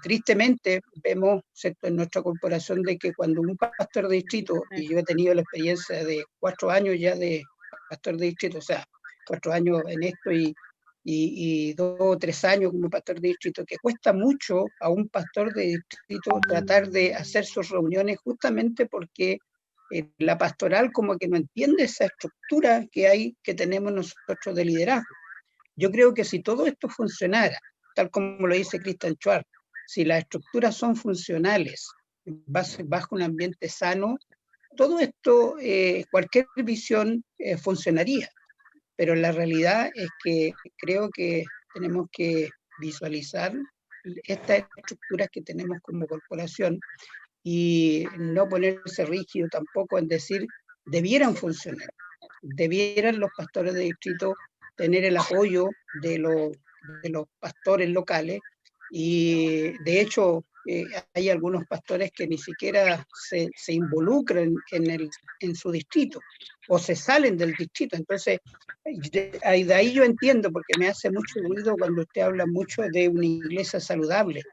Tristemente vemos, ¿cierto?, en nuestra corporación de que cuando un pastor de distrito, y yo he tenido la experiencia de 4 años ya de pastor de distrito, o sea, 4 años en esto y 2 o 3 años como pastor de distrito, que cuesta mucho a un pastor de distrito tratar de hacer sus reuniones justamente porque la pastoral como que no entiende esa estructura que tenemos nosotros de liderazgo. Yo creo que si todo esto funcionara, tal como lo dice Christian Schwartz, si las estructuras son funcionales, bajo un ambiente sano, todo esto, cualquier visión funcionaría. Pero la realidad es que creo que tenemos que visualizar estas estructuras que tenemos como corporación y no ponerse rígido tampoco en decir debieran funcionar, debieran los pastores de distrito tener el apoyo de los pastores locales y de hecho hay algunos pastores que ni siquiera se involucran en su distrito o se salen del distrito. Entonces, de ahí yo entiendo, porque me hace mucho ruido cuando usted habla mucho de una iglesia saludable.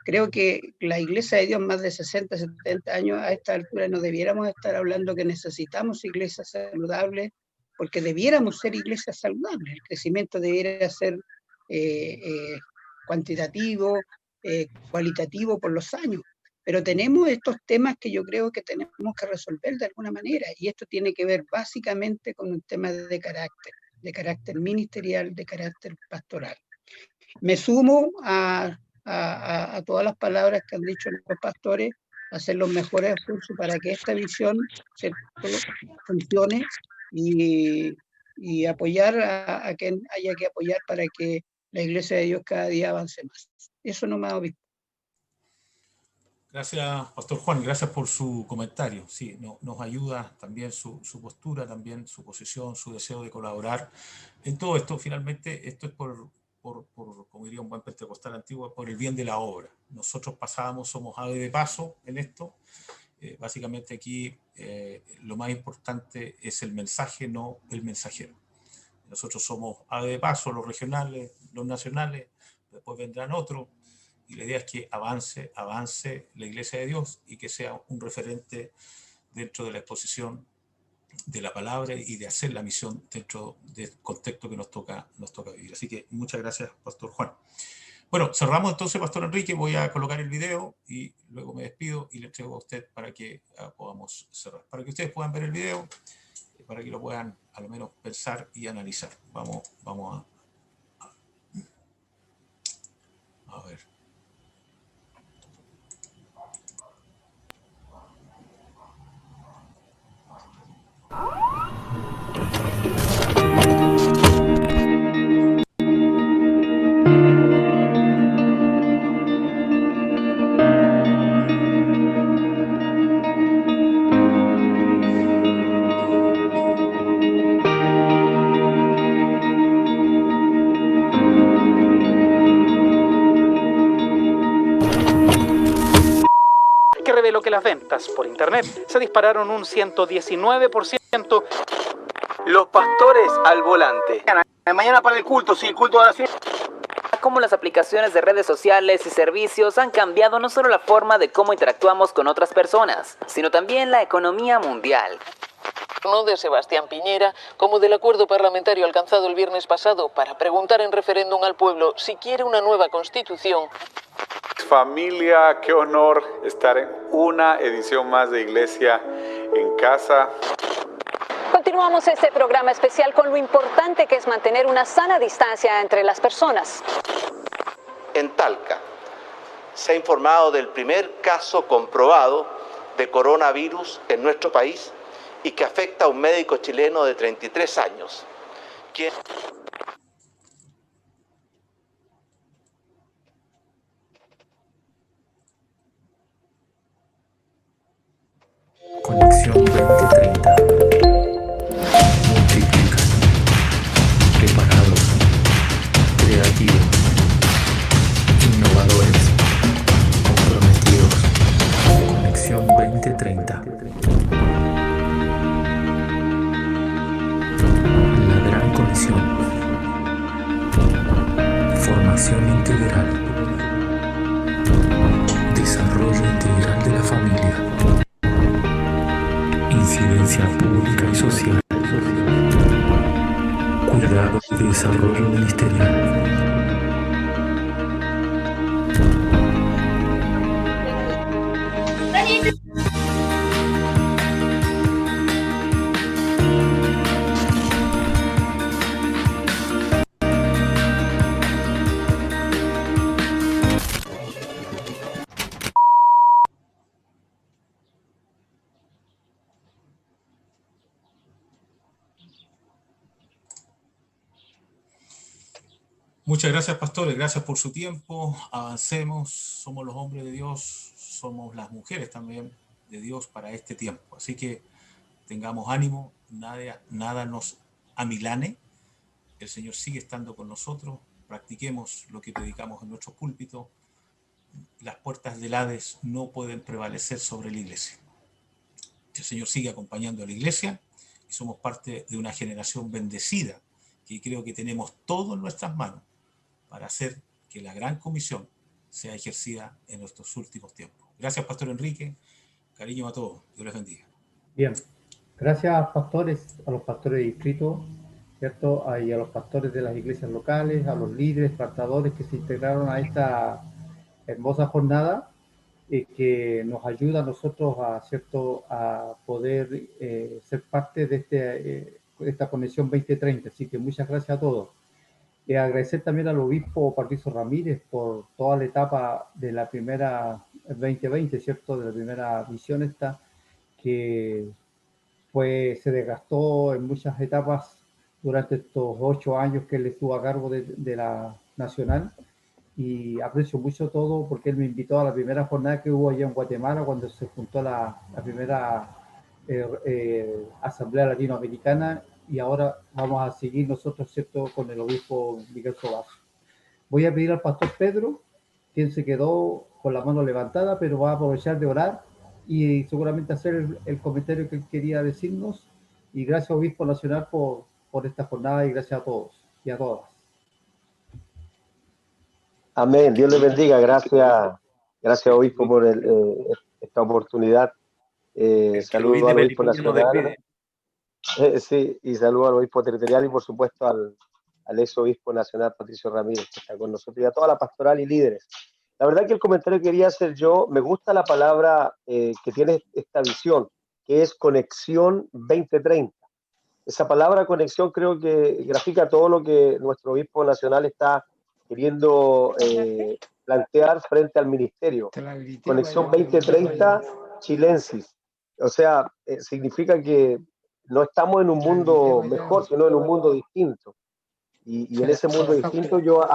Creo que la Iglesia de Dios, más de 60, 70 años, a esta altura no debiéramos estar hablando que necesitamos iglesias saludables, porque debiéramos ser iglesias saludables. El crecimiento debiera ser cuantitativo, cualitativo por los años. Pero tenemos estos temas que yo creo que tenemos que resolver de alguna manera, y esto tiene que ver básicamente con un tema de carácter ministerial, de carácter pastoral. Me sumo a todas las palabras que han dicho los pastores, hacer los mejores esfuerzos para que esta visión funcione y apoyar a quien haya que apoyar para que la Iglesia de Dios cada día avance más. Eso no me ha visto. Gracias, Pastor Juan, gracias por su comentario. Sí, nos ayuda también su postura, también su posición, su deseo de colaborar en todo esto. Finalmente, esto es por como diría un buen pentecostal antiguo, por el bien de la obra. Nosotros somos ave de paso en esto. Básicamente aquí lo más importante es el mensaje, no el mensajero. Nosotros somos ave de paso, los regionales, los nacionales, después vendrán otros, y la idea es que avance la Iglesia de Dios y que sea un referente dentro de la exposición de la palabra y de hacer la misión dentro del contexto que nos toca vivir. Así que muchas gracias, Pastor Juan. Bueno, cerramos entonces, Pastor Enrique. Voy a colocar el video y luego me despido y le entrego a usted para que podamos cerrar. Para que ustedes puedan ver el video, para que lo puedan a lo menos pensar y analizar. Vamos a ver. Que reveló que las ventas por internet se dispararon un 119%. Los pastores al volante. Mañana para el culto, sí, el culto de oración. Cómo las aplicaciones de redes sociales y servicios han cambiado no solo la forma de cómo interactuamos con otras personas, sino también la economía mundial. No de Sebastián Piñera, como del acuerdo parlamentario alcanzado el viernes pasado para preguntar en referéndum al pueblo si quiere una nueva constitución. Familia, qué honor estar en una edición más de Iglesia en Casa. Continuamos este programa especial con lo importante que es mantener una sana distancia entre las personas. En Talca se ha informado del primer caso comprobado de coronavirus en nuestro país y que afecta a un médico chileno de 33 años, quien... Conexión 2030. Multiplica. Preparados. Creativos. Innovadores. Comprometidos. Conexión 2030. La gran comisión. Formación integral. Desarrollo integral de la familia. Incidencia pública y social. Cuidado y desarrollo ministerial. Muchas gracias, pastores. Gracias por su tiempo. Avancemos. Somos los hombres de Dios. Somos las mujeres también de Dios para este tiempo. Así que tengamos ánimo. Nada nos amilane. El Señor sigue estando con nosotros. Practiquemos lo que predicamos en nuestro púlpito. Las puertas del Hades no pueden prevalecer sobre la iglesia. El Señor sigue acompañando a la iglesia y somos parte de una generación bendecida que creo que tenemos todo en nuestras manos para hacer que la gran comisión sea ejercida en nuestros últimos tiempos. Gracias, Pastor Enrique. Cariño a todos. Dios les bendiga. Bien. Gracias, pastores, a los pastores de distrito, ¿cierto? Y a los pastores de las iglesias locales, a los líderes, plantadores que se integraron a esta hermosa jornada y que nos ayuda a nosotros ¿cierto? A poder ser parte de esta conexión 2030. Así que muchas gracias a todos. Agradecer también al obispo Patricio Ramírez por toda la etapa de la primera 2020, ¿cierto? De la primera misión esta, que se desgastó en muchas etapas durante estos 8 años que él estuvo a cargo de la Nacional, y aprecio mucho todo porque él me invitó a la primera jornada que hubo allá en Guatemala cuando se juntó la primera Asamblea Latinoamericana, y ahora vamos a seguir nosotros, ¿cierto?, con el obispo Miguel Sobazo. Voy a pedir al pastor Pedro, quien se quedó con la mano levantada, pero va a aprovechar de orar y seguramente hacer el comentario que él quería decirnos. Y gracias, obispo nacional, por esta jornada, y gracias a todos y a todas. Amén. Dios le bendiga. Gracias, obispo, por esta oportunidad. Saludo al obispo nacional. Sí, y saludo al obispo territorial y por supuesto al ex obispo nacional Patricio Ramírez, que está con nosotros, y a toda la pastoral y líderes. La verdad que el comentario que quería hacer yo, me gusta la palabra que tiene esta visión, que es conexión 2030. Esa palabra conexión creo que grafica todo lo que nuestro obispo nacional está queriendo plantear frente al ministerio. Conexión 2030 chilensis. O sea, significa que no estamos en un mundo mejor, sino en un mundo distinto. Y en ese mundo distinto yo me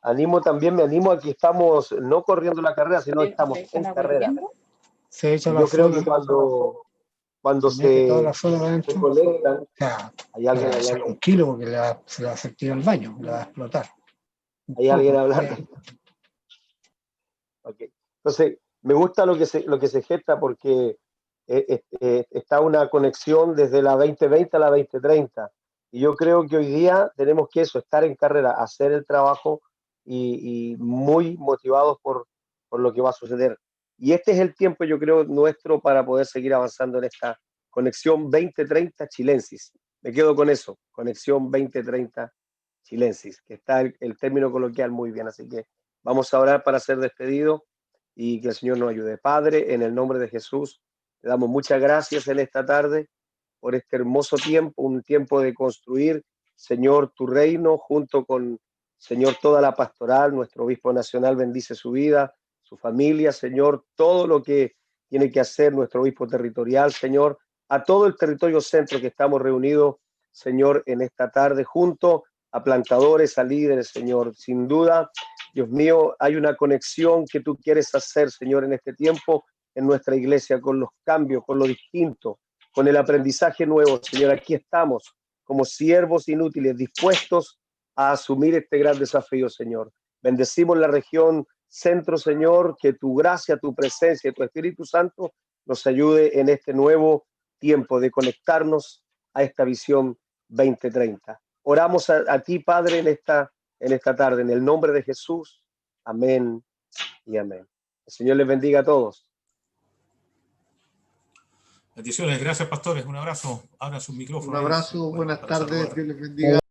animo a que estamos no corriendo la carrera, sino estamos en carrera. Yo creo que cuando se conectan, hay alguien hablando. Un kilo porque se le va a hacer tiro al baño, le va a explotar. Hay alguien hablando. Okay. Entonces, me gusta lo que se gesta porque está una conexión desde la 2020 a la 2030. Y yo creo que hoy día tenemos que estar en carrera, hacer el trabajo y muy motivados por lo que va a suceder. Y este es el tiempo, yo creo, nuestro para poder seguir avanzando en esta conexión 2030 chilensis. Me quedo con eso, conexión 2030 chilensis, que está el término coloquial muy bien. Así que vamos a orar para ser despedidos y que el Señor nos ayude. Padre, en el nombre de Jesús, te damos muchas gracias en esta tarde por este hermoso tiempo, un tiempo de construir, Señor, tu reino, junto con, Señor, toda la pastoral. Nuestro obispo nacional bendice su vida, su familia, Señor, todo lo que tiene que hacer nuestro obispo territorial, Señor, a todo el territorio centro que estamos reunidos, Señor, en esta tarde, junto a plantadores, a líderes, Señor. Sin duda, Dios mío, hay una conexión que tú quieres hacer, Señor, en este tiempo, en nuestra iglesia, con los cambios, con lo distinto, con el aprendizaje nuevo, Señor. Aquí estamos como siervos inútiles, dispuestos a asumir este gran desafío, Señor. Bendecimos la región centro, Señor, que tu gracia, tu presencia, tu Espíritu Santo nos ayude en este nuevo tiempo de conectarnos a esta visión 2030. Oramos a ti, Padre, en esta tarde, en el nombre de Jesús. Amén y amén. El Señor les bendiga a todos. Bendiciones, gracias pastores, un abrazo. Abran sus micrófonos. Un abrazo, buenas tardes, Dios les bendiga.